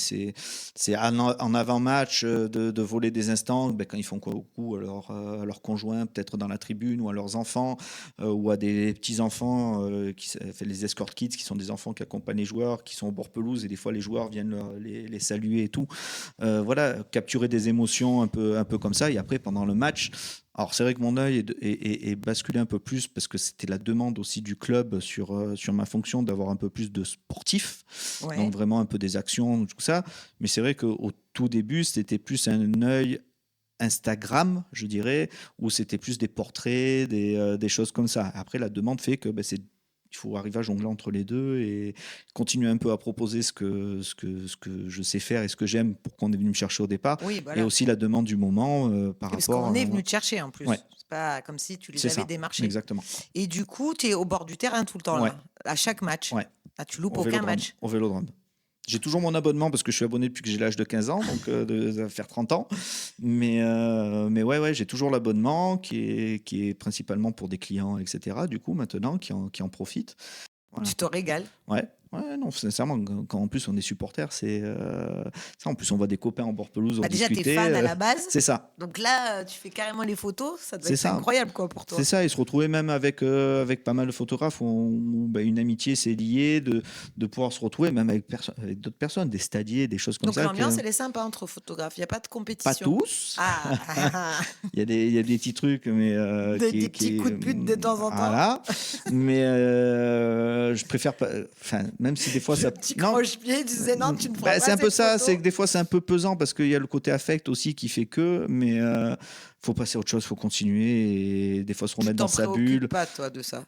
en avant-match de voler des instants, quand ils font coup à leurs conjoints, peut-être dans la tribune, ou à leurs enfants, ou à des petits-enfants, qui fait les escort kids, qui sont des enfants qui accompagnent les joueurs, qui sont au bord pelouse, et des fois les joueurs viennent les saluer et tout. Voilà, capturer des émotions un peu comme ça. Et après, pendant le match, alors c'est vrai que mon œil est basculé un peu plus parce que c'était la demande aussi du club sur ma fonction d'avoir un peu plus de sportif, donc vraiment un peu des actions, tout ça. Mais c'est vrai qu'au tout début, c'était plus un œil Instagram, je dirais, où c'était plus des portraits, des choses comme ça. Après, la demande fait que il faut arriver à jongler entre les deux et continuer un peu à proposer ce que je sais faire et ce que j'aime pour qu'on est venu me chercher au départ. Oui, voilà. Et aussi la demande du moment par parce rapport qu'on est venu te chercher en plus. Ouais. C'est pas comme si tu les C'est avais ça, démarchés. exactement. Et du coup, tu es au bord du terrain tout le temps, Ouais. là, à chaque match. Ouais. Ah, tu loupes Au aucun Vélodrome. match. Au Vélodrome. J'ai toujours mon abonnement parce que je suis abonné depuis que j'ai l'âge de 15 ans, donc ça va faire 30 ans. Mais ouais, j'ai toujours l'abonnement qui est principalement pour des clients, etc. Du coup, maintenant, qui en profitent. Voilà. Tu te régales. Ouais, non, sincèrement, quand en plus on est supporter, c'est ça. En plus, on voit des copains en bord pelouse, on Déjà, discuter. t'es fan à la base. C'est ça. Donc là, tu fais carrément les photos. Ça doit C'est être ça. incroyable quoi, pour toi. C'est ça, et se retrouver même avec pas mal de photographes où une amitié s'est liée, de pouvoir se retrouver même avec d'autres personnes, des stadiers, des choses comme Donc ça. Donc l'ambiance, elle est sympa entre photographes. Il n'y a pas de compétition. Pas tous. Ah. Il y a des petits trucs, mais des petits coups de pute de temps en temps. Voilà. Mais je préfère pas. Enfin, même si des fois ça. Petit croche-pied, tu disais non, tu ne feras pas. C'est un peu ça. Photos. C'est que des fois c'est un peu pesant parce qu'il y a le côté affect aussi qui fait que. Mais faut passer à autre chose, faut continuer et des fois se remettre dans sa bulle. Pas toi de ça.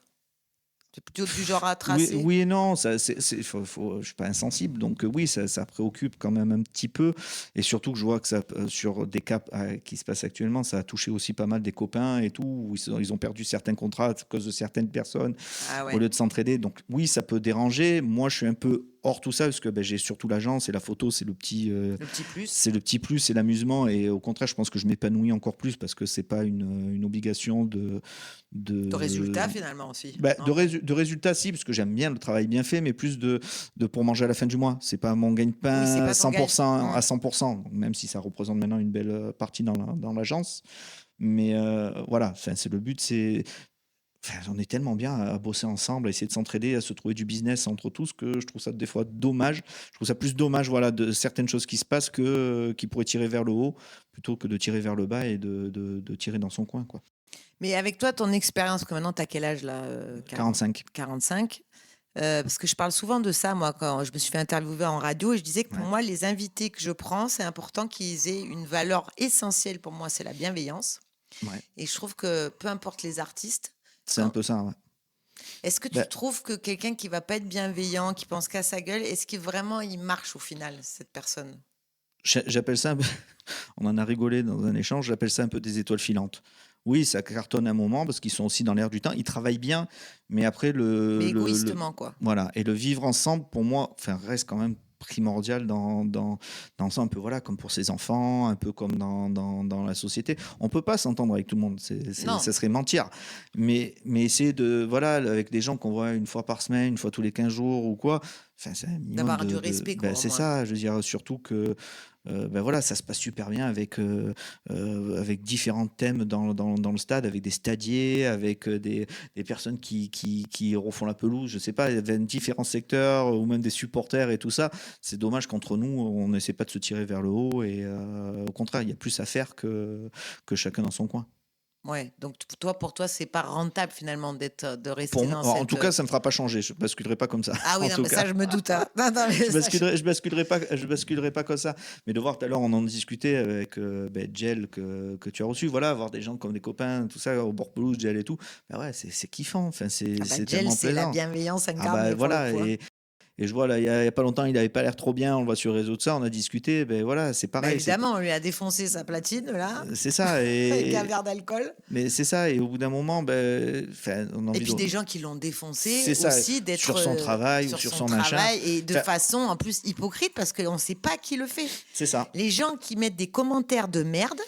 C'est plutôt du genre à tracer. Oui et non, je suis pas insensible, donc oui, ça préoccupe quand même un petit peu. Et surtout que je vois que ça, sur des cas qui se passent actuellement, ça a touché aussi pas mal des copains et tout, où ils ont perdu certains contrats à cause de certaines personnes au lieu de s'entraider. Donc oui, ça peut déranger. Moi, je suis un peu hors tout ça parce que j'ai surtout l'agence et la photo, c'est le petit plus. C'est le petit plus, c'est l'amusement. Et au contraire, je pense que je m'épanouis encore plus parce que c'est pas une obligation de résultat finalement aussi. De résultats, si, parce que j'aime bien le travail bien fait, mais plus de pour manger à la fin du mois. C'est pas mon gagne-pain 100% à 100%, donc même si ça représente maintenant une belle partie dans l'agence. Mais voilà, c'est le but, c'est. On est tellement bien à bosser ensemble, à essayer de s'entraider, à se trouver du business entre tous, que je trouve ça des fois dommage. Je trouve ça plus dommage, voilà, de certaines choses qui se passent qui pourraient tirer vers le haut plutôt que de tirer vers le bas et de tirer dans son coin, quoi. Mais avec toi, ton expérience, que maintenant, tu as quel âge là 45. 45. Parce que je parle souvent de ça, moi, quand je me suis fait interviewer en radio, et je disais que pour Ouais, moi, les invités que je prends, c'est important qu'ils aient une valeur essentielle pour moi, c'est la bienveillance. ouais. Et je trouve que peu importe les artistes, C'est un quand... peu ça, ouais. est-ce que tu Ben, trouves que quelqu'un qui va pas être bienveillant, qui pense qu'à sa gueule, est-ce qu'il vraiment il marche au final, cette personne? j'appelle ça un peu on en a rigolé dans un échange, j'appelle ça un peu des étoiles filantes. Oui, ça cartonne un moment parce qu'ils sont aussi dans l'air du temps. Ils travaillent bien, mais après, Mais égoïstement, quoi. voilà. Et le vivre ensemble, pour moi, enfin, reste quand même primordial dans ça, un peu voilà, comme pour ses enfants, un peu comme dans la société. On peut pas s'entendre avec tout le monde, Non, ça serait mentir. Mais essayer de, voilà, avec des gens qu'on voit une fois par semaine, une fois tous les 15 jours ou quoi, enfin, c'est un minimum d'avoir du respect, quoi, ben, au c'est moins. ça, je veux dire, surtout que ben voilà, ça se passe super bien avec différents thèmes dans le stade, avec des stadiers, avec des personnes qui refont la pelouse, je sais pas, il y avait différents secteurs ou même des supporters et tout ça. C'est dommage qu'entre nous, on n'essaie pas de se tirer vers le haut et au contraire, il y a plus à faire que chacun dans son coin. Ouais. Donc pour toi, c'est pas rentable finalement de Pour rester moi, dans en cette. tout cas, ça me fera pas changer. Je basculerai pas comme ça. Ah oui, En non, tout mais cas, ça, je me doute, hein. Non, non, mais ça, je basculerai pas comme ça. Mais de voir tout à l'heure, on en discutait avec ben, Gel que tu as reçu. Voilà, voir des gens comme des copains, tout ça, au bord pelouse, Gel et tout. Ben ouais, c'est kiffant. Enfin, Ah bah, c'est Gel, tellement c'est la plaisant. bienveillance Ah bah incarnée pour le voilà. coup, hein. Et je vois là, il y a pas longtemps, il avait pas l'air trop bien. On le voit sur les réseaux de ça. On a discuté. Ben voilà, c'est Bah pareil. évidemment, on lui a défoncé sa platine, là, C'est ça. avec un verre d'alcool. Mais c'est ça. Et au bout d'un moment, ben, enfin, on a Et envie puis de. des gens qui l'ont défoncé C'est ça. aussi, d'être Sur son travail ou sur sur son son machin. travail et de Enfin, façon en plus hypocrite parce qu'on ne sait pas qui le fait. c'est ça. Les gens qui mettent des commentaires de merde,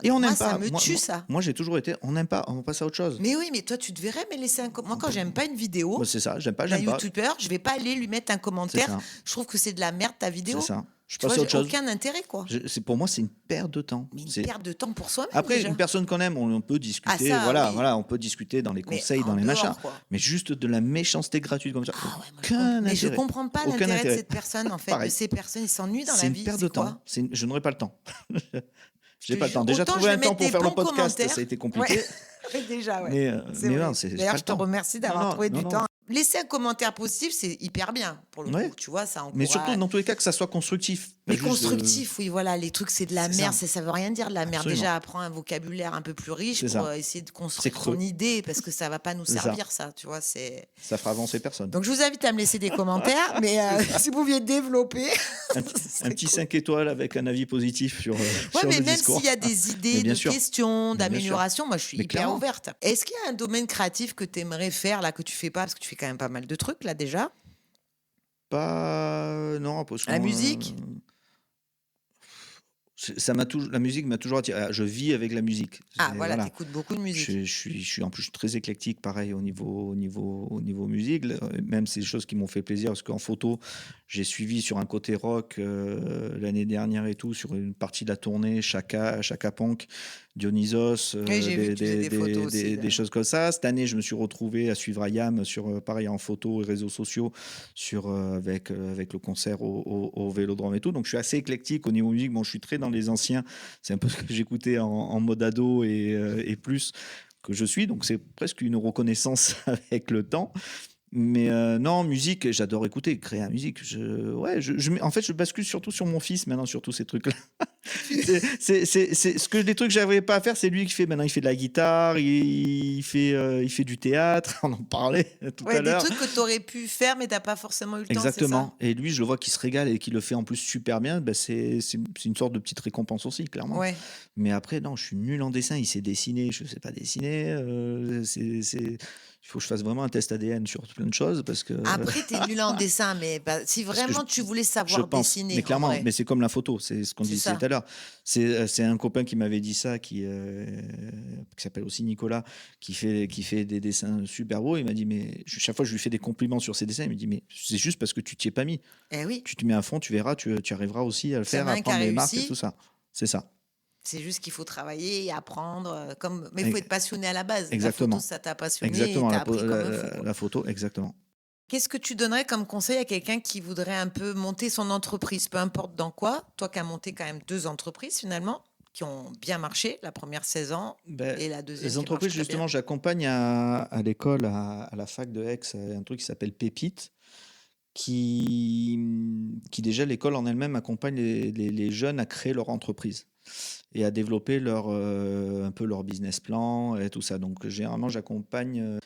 Et on moi, n'aime ça pas. me tue, ça. Moi j'ai toujours été. On n'aime pas. On passe à autre chose. Mais oui, mais toi, tu devrais me laisser un commentaire. Moi, quand j'aime pas une Bah, vidéo c'est ça. J'aime pas. d'un J'aime pas. youtubeur, je vais pas aller lui mettre un C'est commentaire. ça. Je trouve que c'est de la merde ta C'est vidéo. ça. Je Tu vois, passe à j'ai autre chose. aucun intérêt, quoi. Pour moi, c'est une perte de temps. Mais une perte de temps pour soi-même Après, une déjà. personne qu'on aime, on peut Ah discuter. ça, Voilà, oui. voilà, on peut discuter dans les Mais conseils, en dans les machins. dehors, quoi. Mais juste de la méchanceté gratuite comme ça. Ah ouais, moi, Aucun mais je intérêt. comprends pas Aucun l'intérêt de intérêt. cette personne, en fait. De Pareil. ces personnes, ils s'ennuient dans C'est la une vie. perte C'est de temps. quoi? Je n'aurai pas le temps. J'ai pas le temps. Déjà, Autant je trouver vais un temps mettre pour des faire le bons podcast, commentaires. ça a été Ouais. compliqué. Oui, déjà, ouais. C'est Mais non, vrai. j'ai D'ailleurs, pas je le te temps. remercie d'avoir Non, trouvé non, du non, temps. non. Laisser un commentaire positif, c'est hyper bien, pour le Ouais. coup. Tu vois, ça Mais surtout, encourage. dans tous les cas, que ça soit constructif. Pas Mais juste, constructif, oui, voilà. Les trucs, c'est de la c'est merde. ça. Ça veut rien dire de la merde. Absolument. Déjà, apprends un vocabulaire un peu plus riche C'est pour ça. essayer de C'est construire creux. son idée, parce que ça va pas nous C'est ça. servir, ça. Tu vois, c'est. Ça fera avancer personne. Donc, je vous invite à me laisser des commentaires, mais si vous pouviez développer, Un, ce un serait petit cool. 5 étoiles avec un avis positif sur, Ouais, sur mais le même discours. s'il y a des Mais idées bien de sûr. questions, Mais bien sûr. d'amélioration, moi je suis Mais hyper clairement. ouverte. Est-ce qu'il y a un domaine créatif que tu aimerais faire là, que tu fais pas, parce que tu fais quand même pas mal de trucs là déjà? Pas. Non, parce que La moi, musique? la musique m'a toujours attiré. Je vis avec la musique. Ah voilà, Voilà. t'écoutes beaucoup de musique. Je suis en plus très éclectique, pareil, au niveau musique. Même c'est des choses qui m'ont fait plaisir, parce qu'en photo, j'ai suivi sur un côté rock l'année dernière et tout, sur une partie de la tournée, Chaka Ponk, Dionysos, Oui, j'ai vu que tu faisais des photos aussi. des choses comme ça. Cette année, je me suis retrouvé à suivre Ayam sur, pareil, en photo et réseaux sociaux, avec le concert au Vélodrome et tout. Donc, je suis assez éclectique au niveau musique. Bon, je suis très dans les anciens. C'est un peu ce que j'écoutais en mode ado et plus que je suis. Donc, c'est presque une reconnaissance avec le temps. Mais non, musique, j'adore écouter, créer la musique. En fait, je bascule surtout sur mon fils maintenant, sur tous ces trucs-là. Les trucs que j'avais pas à faire, c'est lui qui fait. Maintenant, il fait de la guitare, il fait du théâtre. On en parlait tout Ouais, à des l'heure. trucs que tu aurais pu faire, mais t'as pas forcément eu le temps, c'est ça? Exactement. Et lui, je le vois qu'il se régale et qu'il le fait en plus super bien. Ben, c'est une sorte de petite récompense aussi, clairement. Ouais. Mais après, non, je suis nul en dessin. Il sait dessiner, je sais pas dessiner. Il faut que je fasse vraiment un test ADN sur plein de choses parce que. Après, t'es nul en dessin, mais si Parce que vraiment tu voulais je savoir pense, dessiner, mais en clairement, vrai. mais c'est comme la photo, c'est ce qu'on C'est disait ça. tout à l'heure. C'est un copain qui m'avait dit ça, qui s'appelle aussi Nicolas, qui fait des dessins super beaux. Il m'a dit, mais chaque fois je lui fais des compliments sur ses dessins, il me dit, mais c'est juste parce que tu t'y es pas mis. Eh oui, Tu te mets à fond, tu verras, tu arriveras aussi à le s'il y en faire, a à un qui a prendre les marques et réussi, tout ça. C'est ça. c'est juste qu'il faut travailler et apprendre. Mais il faut E- être passionné à la base. La Exactement. photo, ça t'a passionné et Exactement, t'as appris comme un fou, quoi. la photo, exactement. Qu'est-ce que tu donnerais comme conseil à quelqu'un qui voudrait un peu monter son entreprise, peu importe dans quoi? Toi qui as monté quand même 2 entreprises finalement, qui ont bien marché, la première 16 ans Ben, et la deuxième les qui marche entreprises, très bien. justement, j'accompagne à l'école, à la fac de Aix, un truc qui s'appelle Pépite. qui déjà, l'école en elle-même accompagne les jeunes à créer leur entreprise et à développer un peu leur business plan et tout ça. Donc, généralement, j'accompagne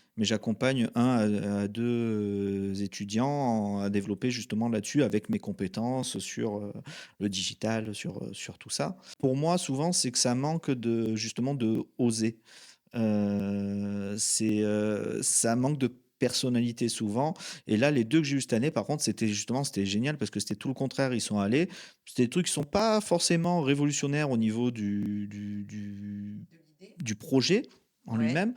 un à deux étudiants à développer justement là-dessus avec mes compétences sur le digital, sur tout ça. Pour moi, souvent, c'est que ça manque justement de oser. Ça manque de personnalité souvent. Et là, les deux que j'ai eu cette année, par contre, c'était génial parce que c'était tout le contraire. Ils sont allés. C'était des trucs qui sont pas forcément révolutionnaires au niveau du projet en Ouais. lui-même.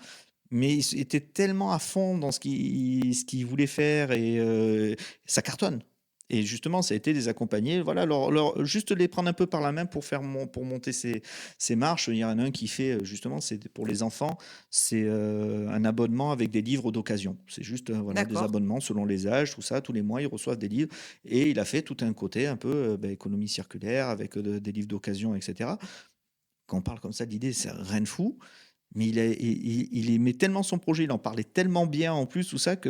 Mais ils étaient tellement à fond dans ce qu'ils voulaient faire et ça cartonne. Et justement, ça a été les accompagner, voilà, juste les prendre un peu par la main pour monter ces marches. Il y en a un qui fait, justement, c'est pour les enfants, c'est un abonnement avec des livres d'occasion. C'est juste voilà, des D'accord. abonnements selon les âges, tout ça. Tous les mois, ils reçoivent des livres. Et il a fait tout un côté un peu économie circulaire avec des livres d'occasion, etc. Quand on parle comme ça, l'idée, c'est rien de fou. Mais il aimait tellement son projet, il en parlait tellement bien en plus, tout ça, que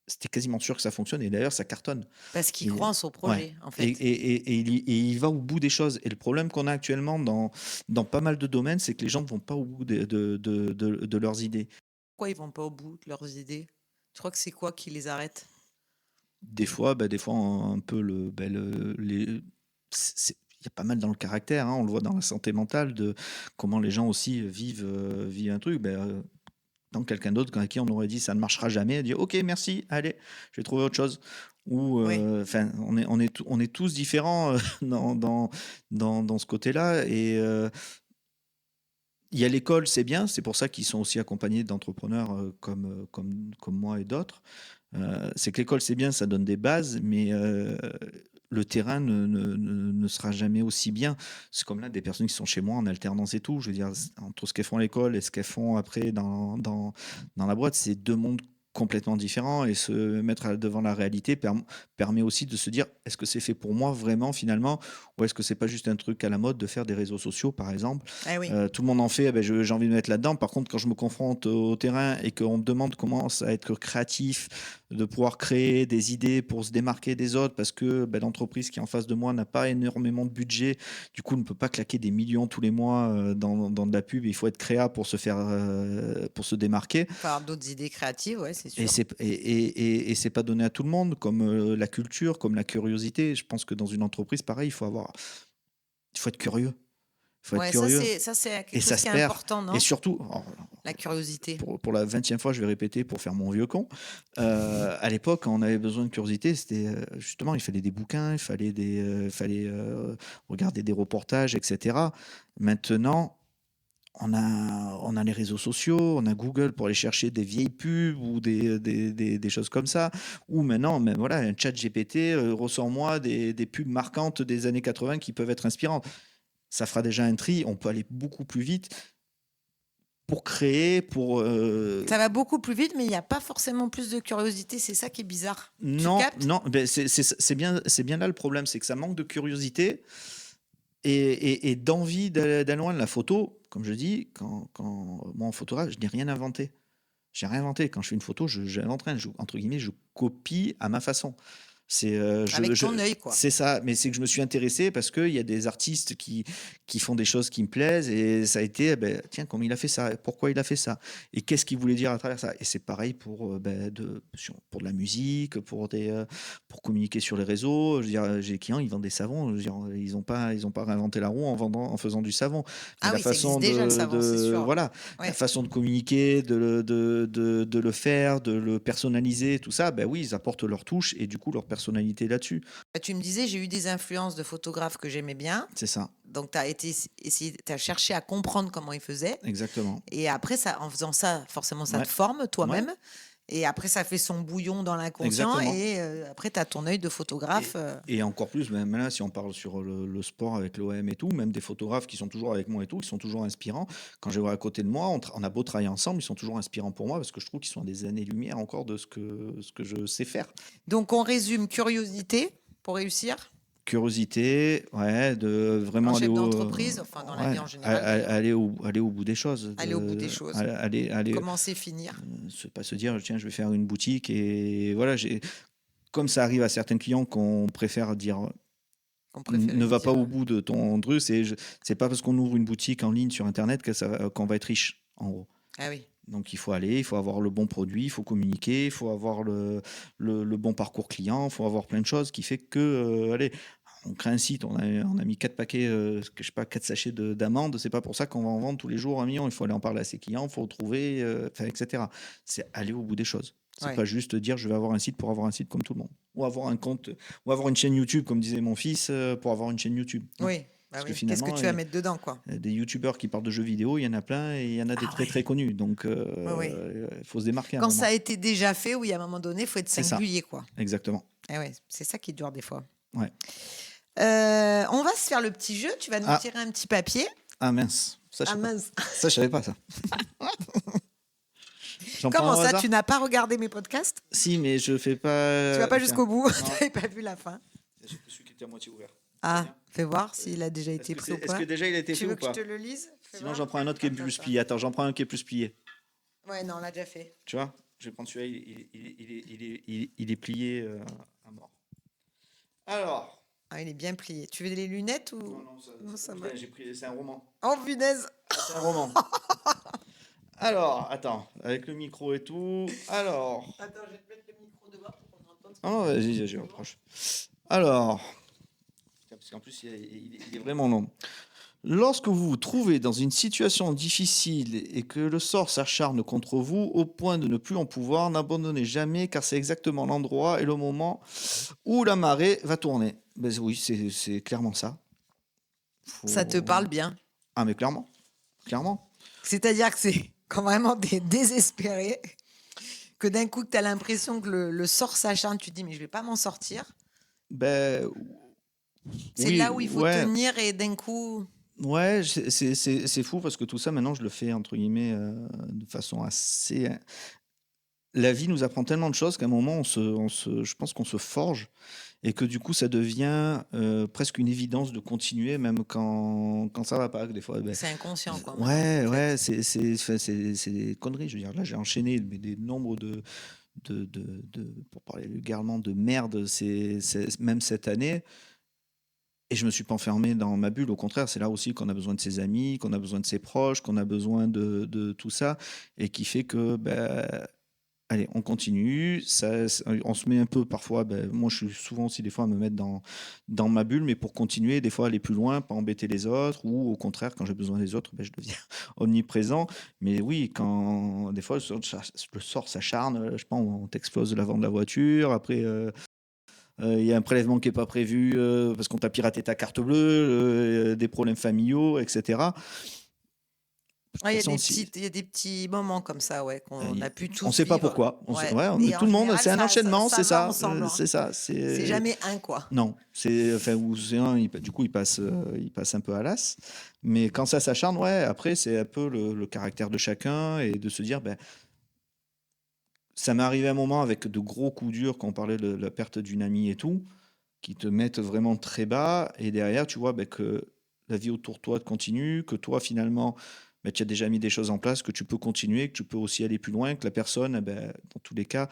c'était quasiment sûr que ça fonctionne. Et d'ailleurs, ça cartonne. Parce qu'il Et, croit en son ouais. projet, en Et, fait. et, et, il va au bout des choses. Et le problème qu'on a actuellement dans pas mal de domaines, c'est que les gens ne vont pas au bout de leurs idées. Pourquoi ils vont pas au bout de leurs idées? Tu crois que c'est quoi qui les arrête? Des fois, un peu il y a pas mal dans le caractère, hein, on le voit dans la santé mentale, de comment les gens aussi vivent un truc. Dans quelqu'un d'autre à qui on aurait dit ça ne marchera jamais, dire ok merci, allez, je vais trouver autre chose. Ou Oui. on est tous différents dans ce côté-là. Et il y a l'école, c'est bien, c'est pour ça qu'ils sont aussi accompagnés d'entrepreneurs comme moi et d'autres. C'est que l'école, c'est bien, ça donne des bases, mais le terrain ne sera jamais aussi bien. C'est comme là, des personnes qui sont chez moi en alternance et tout. Je veux dire, entre ce qu'elles font à l'école et ce qu'elles font après dans la boîte, c'est deux mondes complètement différents. Et se mettre devant la réalité permet aussi de se dire, est-ce que c'est fait pour moi vraiment finalement, ou est-ce que c'est pas juste un truc à la mode de faire des réseaux sociaux, par exemple. Ah oui. Tout le monde en fait, j'ai envie de me mettre là-dedans. Par contre, quand je me confronte au terrain et qu'on me demande comment ça être créatif, de pouvoir créer des idées pour se démarquer des autres, parce que l'entreprise qui est en face de moi n'a pas énormément de budget, du coup ne peut pas claquer des millions tous les mois dans de la pub. Il faut être créa pour pour se démarquer. Il faut avoir d'autres idées créatives, ouais, c'est sûr. Et c'est pas donné à tout le monde, comme la culture, comme la curiosité. Je pense que dans une entreprise, pareil, il faut être curieux. Il faut être Ouais, curieux. ça c'est quelque Et ça chose se qui est perd. important, non? Et surtout, La curiosité. pour la 20e fois, je vais répéter pour faire mon vieux con. À l'époque, quand on avait besoin de curiosité, c'était justement, il fallait des bouquins, il fallait regarder des reportages, etc. Maintenant, on a les réseaux sociaux, on a Google pour aller chercher des vieilles pubs ou des choses comme ça. Ou maintenant, même, voilà, un chat GPT, ressort-moi des pubs marquantes des années 80 qui peuvent être inspirantes. Ça fera déjà un tri, on peut aller beaucoup plus vite pour créer, Ça va beaucoup plus vite, mais il n'y a pas forcément plus de curiosité. C'est ça qui est bizarre. Tu Non, captes? non, c'est bien là le problème, c'est que ça manque de curiosité et d'envie d'aller loin de la photo. Comme je dis, quand moi en photographe, je n'ai rien inventé. J'ai rien inventé. Quand je fais une photo, entre guillemets, je copie à ma façon. Avec ton œil, quoi. C'est ça, mais c'est que je me suis intéressé parce qu'il y a des artistes qui font des choses qui me plaisent et ça a été, tiens, comment il a fait ça, pourquoi il a fait ça et qu'est-ce qu'il voulait dire à travers ça. Et c'est pareil pour de la musique, pour communiquer sur les réseaux. Je veux dire, j'ai des clients, ils vendent des savons. Je veux dire, ils n'ont pas réinventé la roue en faisant du savon. Mais Ah la oui, ça façon existe déjà, le savon, c'est sûr. voilà, Ouais. la façon de communiquer, de le faire, de le personnaliser, tout ça, oui, ils apportent leur touche et du coup leur personnalité là-dessus. Tu me disais, j'ai eu des influences de photographes que j'aimais bien. C'est ça. Donc, tu as cherché à comprendre comment ils faisaient. Exactement. Et après, en faisant ça, forcément, ça Ouais. te forme toi-même. Ouais. Et après, ça fait son bouillon dans l'inconscient. Exactement. Et après, tu as ton œil de photographe. Et encore plus, même là, si on parle sur le sport avec l'OM et tout, même des photographes qui sont toujours avec moi et tout, qui sont toujours inspirants. Quand je les vois à côté de moi, on a beau travailler ensemble, ils sont toujours inspirants pour moi parce que je trouve qu'ils sont à des années-lumière encore de ce que je sais faire. Donc, on résume curiosité pour réussir. Curiosité, ouais, de vraiment En aller chef au d'entreprise, enfin dans la vie en général. aller au bout des choses. Aller au bout des choses. Aller, Commencer, finir. pas se dire tiens je vais faire une boutique et voilà comme ça arrive à certains clients qu'on préfère dire ne va pas au bout de ton truc, c'est pas parce qu'on ouvre une boutique en ligne sur Internet qu'on va être riche, en gros. Ah oui. Donc il faut aller, il faut avoir le bon produit, il faut communiquer, il faut avoir le bon parcours client, il faut avoir plein de choses qui fait que, allez, on crée un site, on a mis 4 paquets, je sais pas, 4 sachets d'amandes, c'est pas pour ça qu'on va en vendre tous les jours 1 million, il faut aller en parler à ses clients, il faut trouver, etc. C'est aller au bout des choses. C'est pas juste dire je vais avoir un site pour avoir un site comme tout le monde. Ou avoir un compte, ou avoir une chaîne YouTube, comme disait mon fils, pour avoir une chaîne YouTube. Oui. Bah oui. Qu'est-ce que tu vas mettre dedans, quoi? Des youtubeurs qui parlent de jeux vidéo, il y en a plein et il y en a des très connus. Donc, il faut se démarquer. Quand ça a été déjà fait, oui, à un moment donné, il faut être singulier, quoi. Exactement. Et ouais, c'est ça qui est dur des fois. Ouais. On va se faire le petit jeu. Tu vas nous tirer un petit papier. Ah mince. Ça, je savais pas ça. Comment ça, tu n'as pas regardé mes podcasts? Si, mais je fais pas. Tu vas pas jusqu'au bout. Tu n'avais pas vu la fin. J'ai celui qui était à moitié ouvert. Ah, fais voir s'il a déjà été pris ou pas. Est-ce que déjà il a été fait ou pas? Tu veux que je te le lise? Sinon, j'en prends un autre qui est plus plié. Attends, j'en prends un qui est plus plié. Ouais, non, on l'a déjà fait. Tu vois, je vais prendre celui-là, il est plié à mort. Alors. Ah, il est bien plié. Tu veux les lunettes ou... Non, ça va. C'est un roman. Oh, punaise. C'est un roman. Alors, attends, avec le micro et tout. Alors. Attends, je vais te mettre le micro devant pour qu'on entende. Oh, vas-y, je reproche. Alors. Parce qu'en plus, il est vraiment long. Lorsque vous vous trouvez dans une situation difficile et que le sort s'acharne contre vous au point de ne plus en pouvoir, n'abandonnez jamais car c'est exactement l'endroit et le moment où la marée va tourner. Ben oui, c'est clairement ça. Ça te parle bien. Ah mais clairement. C'est-à-dire que c'est quand vraiment des désespérés, que d'un coup tu as l'impression que le sort s'acharne, tu te dis mais je vais pas m'en sortir. Ben... C'est là où il faut tenir et d'un coup... Ouais, c'est fou parce que tout ça, maintenant, je le fais, entre guillemets, de façon assez... La vie nous apprend tellement de choses qu'à un moment, je pense qu'on se forge et que du coup, ça devient presque une évidence de continuer, même quand ça va pas. Des fois, c'est inconscient, quoi. Ouais, c'est des conneries. Je veux dire, là, j'ai enchaîné des nombres pour parler vulgairement, de merde, même cette année. Et je me suis pas enfermé dans ma bulle. Au contraire, c'est là aussi qu'on a besoin de ses amis, qu'on a besoin de ses proches, qu'on a besoin de tout ça, et qui fait que, allez, on continue. On se met un peu parfois. Moi, je suis souvent aussi des fois à me mettre dans ma bulle, mais pour continuer, des fois aller plus loin, pas embêter les autres, ou au contraire, quand j'ai besoin des autres, je deviens omniprésent. Mais oui, quand des fois le sort s'acharne, je pense, on t'explose l'avant de la voiture, après. Il y a un prélèvement qui n'est pas prévu parce qu'on t'a piraté ta carte bleue, des problèmes familiaux, etc. Il y a des petits moments comme ça, ouais, qu'on a pu tous. On ne sait pas pourquoi. Tout le monde, c'est un enchaînement, c'est ça. C'est ça. C'est jamais un, quoi. Non, c'est un. Du coup, il passe un peu à l'as. Mais quand ça s'acharne, ouais. Après, c'est un peu le caractère de chacun et de se dire, ça m'est arrivé un moment avec de gros coups durs quand on parlait de la perte d'une amie et tout, qui te mettent vraiment très bas. Et derrière, tu vois que la vie autour de toi continue, que toi, finalement, tu as déjà mis des choses en place, que tu peux continuer, que tu peux aussi aller plus loin, que la personne, dans tous les cas,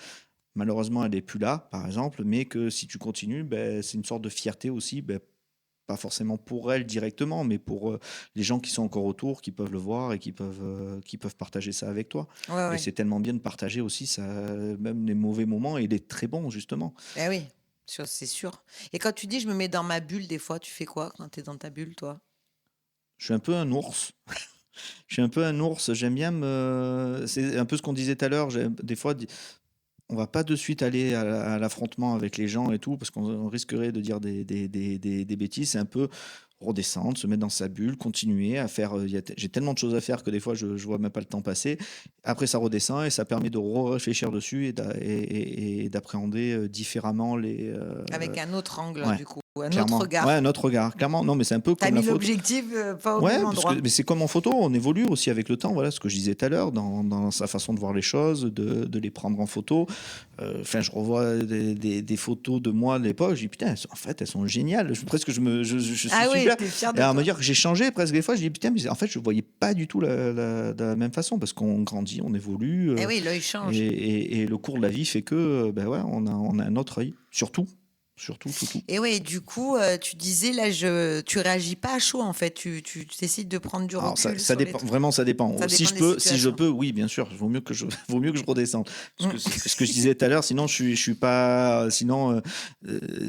malheureusement, elle n'est plus là, par exemple, mais que si tu continues, c'est une sorte de fierté aussi, pas forcément pour elle directement, mais pour les gens qui sont encore autour, qui peuvent le voir et qui peuvent partager ça avec toi. Ouais. Et c'est tellement bien de partager aussi ça, même les mauvais moments et les très bons, justement. Eh oui, c'est sûr. Et quand tu dis je me mets dans ma bulle, des fois, tu fais quoi quand tu es dans ta bulle, toi? Je suis un peu un ours. J'aime bien C'est un peu ce qu'on disait tout à l'heure. Des fois, on va pas de suite aller à l'affrontement avec les gens et tout, parce qu'on risquerait de dire des bêtises. C'est un peu redescendre, se mettre dans sa bulle, continuer à faire. J'ai tellement de choses à faire que des fois, je vois même pas le temps passer. Après, ça redescend et ça permet de réfléchir dessus et d'appréhender différemment les... Avec un autre angle, du coup. Ou un Clairement. autre regard. Ouais, un autre regard. Clairement, non, mais c'est un peu T'as comme la mis photo. l'objectif pas au Ouais, même parce endroit. que mais c'est comme en photo, on évolue aussi avec le temps. Voilà ce que je disais tout à l'heure, dans sa façon de voir les choses, de les prendre en photo. Enfin, je revois des photos de moi de l'époque. Je dis putain, en fait, elles sont géniales. Presque, je suis Ah oui, super. t'es fier de Et à toi. me dire que j'ai changé presque des fois, je dis putain, mais en fait, je voyais pas du tout de la même façon parce qu'on grandit, on évolue. Eh oui, l'œil change. Et le cours de la vie fait que, ben ouais, on a un autre œil sur tout. Surtout, tout. Et ouais, du coup, tu disais là, tu réagis pas à chaud en fait. Tu décides de prendre du Alors, recul. ça dépend, vraiment, ça dépend. Ça Si dépend des je situations. peux, oui, bien sûr. Vaut mieux que je redescende. Parce que ce que je disais tout à l'heure, sinon je suis pas. Sinon,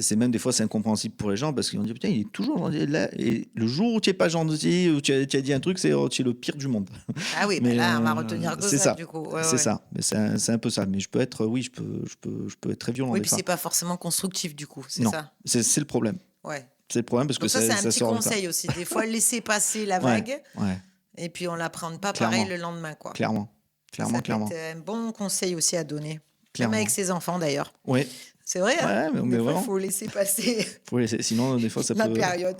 c'est même des fois c'est incompréhensible pour les gens parce qu'ils vont dire putain, il est toujours gentil là. Et le jour où tu es pas gentil, où tu as dit un truc, tu es le pire du monde. Ah oui, Mais, là, on va retenir que c'est ça, ça. du coup. C'est ça. Mais c'est un peu ça. Mais je peux être, oui, je peux être très violent. Oui, des puis fois. c'est pas forcément constructif, du coup. C'est Non, ça. c'est le problème. Ouais. C'est le problème parce Donc que ça, c'est un petit sort conseil aussi. Des fois, laisser passer la Ouais, vague ouais, et puis on la prend pas Clairement. pareil le lendemain, quoi. clairement. Ça peut être un bon conseil aussi à donner. Clairement. Même avec ses enfants, d'ailleurs. Oui. C'est vrai, hein. Ouais, mais Des fois, il vraiment. faut laisser passer Faut laisser. Sinon, des fois, ça la peut. période.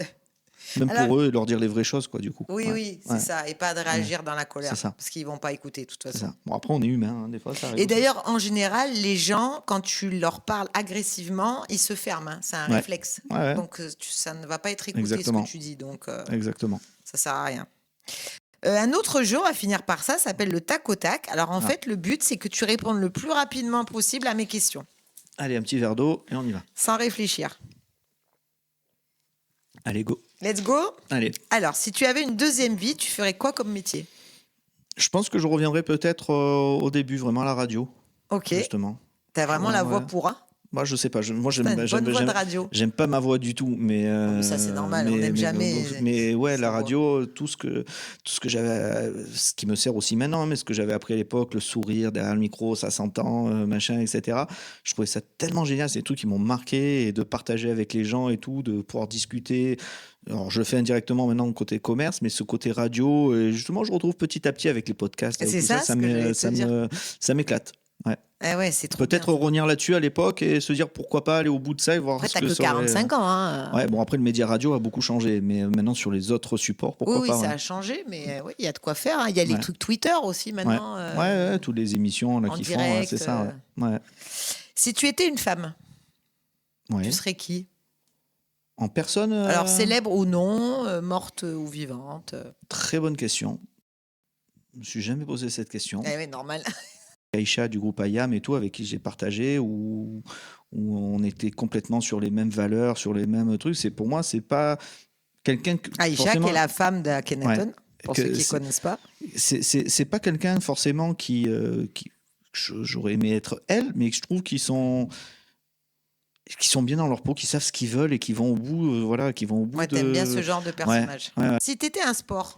Même Alors- pour eux, leur dire les vraies choses, quoi, du coup. Oui, Ouais. oui, c'est Ouais. ça. Et pas de réagir dans la colère. C'est ça. Parce qu'ils vont pas écouter, de toute C'est façon. ça. Bon, après, on est humain, hein, des fois, ça arrive. Et aussi. d'ailleurs, en général, les gens, quand tu leur parles agressivement, ils se ferment. Hein. C'est un Ouais. réflexe. Ouais. Donc, ça ne va pas être écouté Exactement. ce que tu dis. Donc, Exactement. ça sert à rien. Un autre jeu, on va finir par ça, s'appelle le tac au tac. Alors, en fait, le but, c'est que tu répondes le plus rapidement possible à mes questions, Allez, un petit verre d'eau et on y va. sans réfléchir. Allez, go. Let's go. Allez. Alors, si tu avais une deuxième vie, tu ferais quoi comme métier? Je pense que je reviendrai peut-être au début, vraiment à la radio. Ok. Justement. T'as vraiment Ouais, la voix ouais. pour un. Moi, je sais pas. Moi, T'as une bonne voix de radio. J'aime pas ma voix du tout, mais. mais ça, c'est normal, on n'aime jamais Mais ouais, sa la voix. radio, tout ce que j'avais, ce qui me sert aussi maintenant, mais ce que j'avais appris à l'époque, le sourire derrière le micro, ça s'entend, machin, etc. Je trouvais ça tellement génial. C'est des trucs qui m'ont marqué et de partager avec les gens et tout, de pouvoir discuter. Alors, je le fais indirectement maintenant côté commerce, mais ce côté radio, justement, je retrouve petit à petit avec les podcasts. C'est avec tout ça, ce que j'allais te dire. ça m'éclate. Ouais. Ah ouais, c'est trop Peut-être bien. revenir là-dessus à l'époque et se dire pourquoi pas aller au bout de ça et voir Après, ce t'as que que ça aurait- 45 ans. Hein. Ouais, bon, après, le média radio a beaucoup changé, mais maintenant sur les autres supports, pourquoi Oui, pas. ça ouais. a changé, mais oui, il y a de quoi faire. Hein. Il y a les Ouais. trucs Twitter aussi maintenant. Ouais, toutes les émissions là, en qui font, direct, c'est ça. Ouais. Si tu étais une femme, Ouais. tu serais qui? En personne. Alors, célèbre ou non, morte ou vivante? Très bonne question. Je me suis jamais posé cette question. Eh oui, normal. Aïcha du groupe Ayam et tout, avec qui j'ai partagé, où on était complètement sur les mêmes valeurs, sur les mêmes trucs. C'est pour moi, c'est pas quelqu'un que. Aïcha, forcément- qui est la femme d'Akhenaton, pour Que ceux qui ne c'est- connaissent pas. c'est pas quelqu'un forcément qui j'aurais aimé être elle, mais que je trouve qu'ils sont bien dans leur peau, qui savent ce qu'ils veulent et qui vont au bout, voilà, qui vont au bout Ouais, de. t'aimes bien ce genre de personnage. ouais. Si t'étais un sport,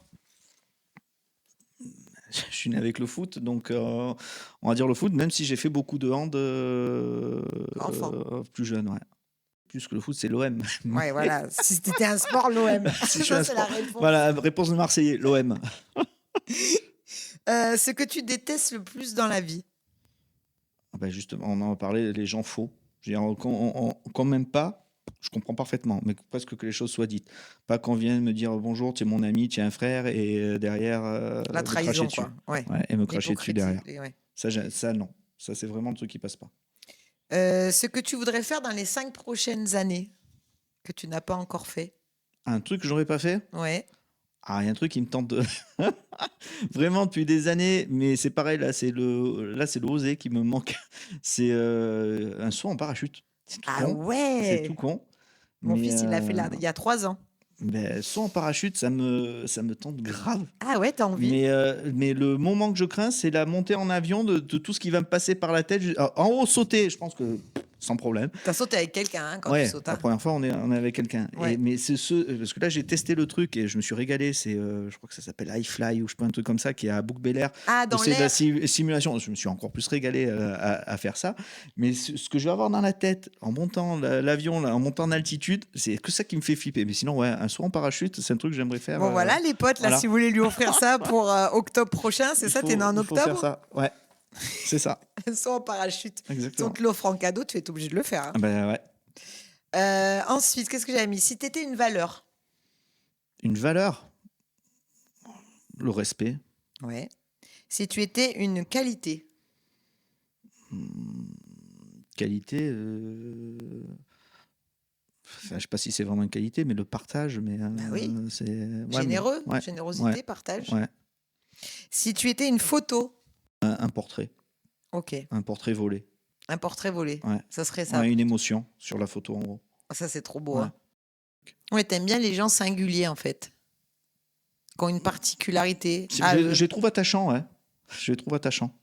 Je suis né avec le foot, donc on va dire le foot, même si j'ai fait beaucoup de hand Enfant. plus jeune, ouais. Plus que le foot, c'est l'OM. ouais, voilà. Si t'étais un sport, l'OM. Si je suis un Ça, c'est la sport. réponse. Voilà, réponse de Marseillais, l'OM. Ce que tu détestes le plus dans la vie. Ah ben justement, on en a parlé, les gens faux. Je veux dire, quand même pas, je comprends parfaitement, mais presque que les choses soient dites. Pas qu'on vienne me dire bonjour, tu es mon ami, tu es un frère, et derrière. La me trahison, cracher dessus. quoi. Ouais. Ouais, et me cracher dessus derrière. Ouais. Ça, non. Ça, c'est vraiment le truc qui passe pas. Ce que tu voudrais faire dans les 5 prochaines années, que tu n'as pas encore fait. Un truc que j'aurais pas fait. Ouais. Ah, il y a un truc qui me tente vraiment depuis des années, mais c'est pareil, là, c'est le osé qui me manque. C'est un saut en parachute. C'est tout Ah con. ouais. C'est tout con. Mon Mais, fils, il l'a fait là, il y a 3 ans. Ben, saut en parachute, ça me tente grave. Ah ouais, t'as envie? Mais le moment que je crains, c'est la montée en avion de tout ce qui va me passer par la tête. En haut, sauter, je pense que sans problème. T'as sauté avec quelqu'un hein, quand Ouais, tu sautes. la Hein. première fois, on est avec quelqu'un. Ouais. Mais c'est parce que là, j'ai testé le truc et je me suis régalé. C'est, je crois que ça s'appelle iFly ou je sais pas, un truc comme ça, qui est à Bouc-Bel-Air. Ah, dans C'est de la l'air. simulation. Je me suis encore plus régalé à faire ça. Mais ce que je vais avoir dans la tête en montant l'avion, là, en montant en altitude, c'est que ça qui me fait flipper. Mais sinon, ouais, un saut en parachute, c'est un truc que j'aimerais faire. Bon, voilà, les potes, là, voilà. si vous voulez lui offrir ça pour octobre prochain, c'est ça, t'es né en Il faut faire octobre? ça, ouais. C'est ça, Un saut en parachute. Si on exactement. te l'offre en cadeau, tu es obligé de le faire. Hein. Ah ben ouais. Ensuite, qu'est-ce que j'avais mis? Si tu étais une valeur. Une valeur, le respect. Ouais. Si tu étais une qualité. Qualité, enfin, je sais pas si c'est vraiment une qualité, mais le partage, mais Oui. c'est Généreux, ouais, générosité, ouais, partage. ouais. Si tu étais une photo. Un portrait, Ok. un portrait volé. Un portrait volé. Ouais. Ça serait ça. Ouais, une émotion sur la photo en gros. Ça, c'est trop beau. Ouais. Hein. Ouais, t'aimes bien les gens singuliers, en fait. Qui ont une particularité. Je les trouve attachants, ouais. Je les trouve attachants.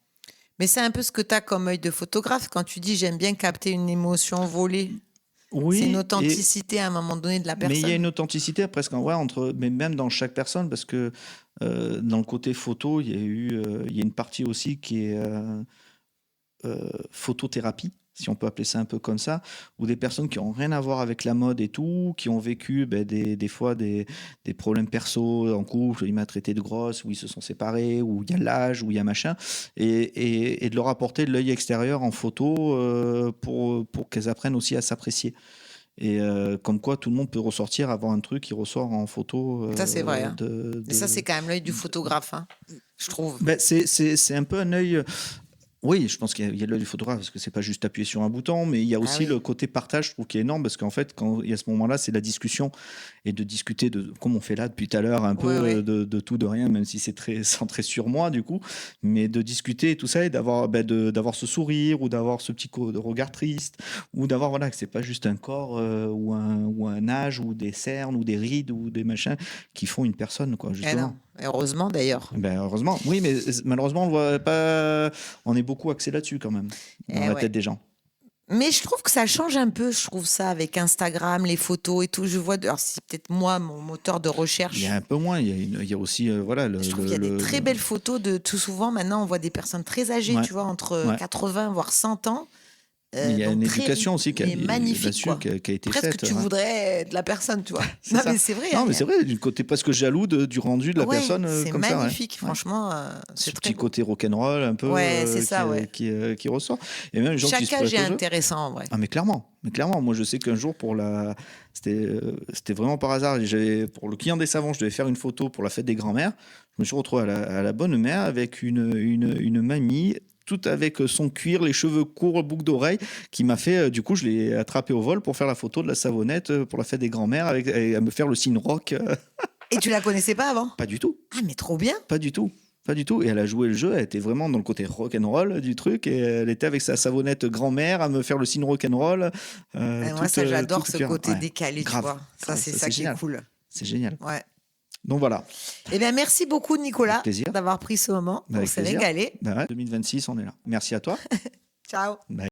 Mais c'est un peu ce que tu as comme œil de photographe quand tu dis j'aime bien capter une émotion volée. Oui. C'est une authenticité à un moment donné de la personne. Mais il y a une authenticité presque mais même dans chaque personne, parce que dans le côté photo, il y a une partie aussi qui est photothérapie, si on peut appeler ça un peu comme ça, où des personnes qui n'ont rien à voir avec la mode et tout, qui ont vécu des fois des problèmes perso en couple, il m'a traité de grosse, où ils se sont séparés, où il y a l'âge, où il y a machin, et de leur apporter de l'œil extérieur en photo pour qu'elles apprennent aussi à s'apprécier. Et comme quoi tout le monde peut ressortir, avoir un truc qui ressort en photo. Ça, c'est vrai. Hein. Et ça, c'est quand même l'œil du photographe, hein, je trouve. C'est un peu un œil. Oui, je pense qu'il y a l'œil du photographe, parce que c'est pas juste appuyer sur un bouton, mais il y a aussi le côté partage, je trouve, qui est énorme, parce qu'en fait, quand il y a ce moment-là, c'est la discussion, et de discuter comme on fait là depuis tout à l'heure, un peu de tout, de rien, même si c'est très centré sur moi, du coup, mais de discuter et tout ça, et d'avoir ce sourire, ou d'avoir ce petit regard triste, ou d'avoir, voilà, que c'est pas juste un corps, ou un âge, ou des cernes, ou des rides, ou des machins, qui font une personne, quoi, justement. Heureusement d'ailleurs. Heureusement, oui, mais malheureusement, on le voit pas. On est beaucoup axé là-dessus quand même, dans la tête des gens. Mais je trouve que ça change un peu, je trouve ça, avec Instagram, les photos et tout. Je vois, alors c'est peut-être moi, mon moteur de recherche. Il y a un peu moins, il y a aussi, voilà. Je trouve qu'il y a des très belles photos de tout souvent. Maintenant, on voit des personnes très âgées, tu vois, entre 80 voire 100 ans. Il y a une éducation aussi qui a été faite. Presque tu voudrais être la personne, tu vois. Non, mais c'est vrai. Non, mais c'est vrai, du côté presque jaloux du rendu de la personne comme ça. C'est magnifique, franchement. C'est ce petit côté rock'n'roll un peu qui ressort. Et même les gens chaque âge est intéressant, en vrai. Ah, mais clairement. Moi, je sais qu'un jour, c'était vraiment par hasard. Pour le client des savons, je devais faire une photo pour la fête des grands-mères. Je me suis retrouvé à la bonne mère avec une mamie, tout avec son cuir, les cheveux courts, boucle d'oreille, qui m'a fait, du coup, je l'ai attrapé au vol pour faire la photo de la savonnette pour la fête des grands-mères, et à me faire le signe rock. Et tu la connaissais pas avant? Pas du tout. Ah, mais trop bien. Pas du tout. Et elle a joué le jeu, elle était vraiment dans le côté rock'n'roll du truc, et elle était avec sa savonnette grand-mère à me faire le signe rock'n'roll. Moi, ça, j'adore ce côté décalé, tu vois. Ça, c'est ça qui est cool. C'est génial. Ouais. Donc voilà. Eh bien, merci beaucoup, Nicolas, d'avoir pris ce moment. On s'est régalé. 2026, on est là. Merci à toi. Ciao. Bye.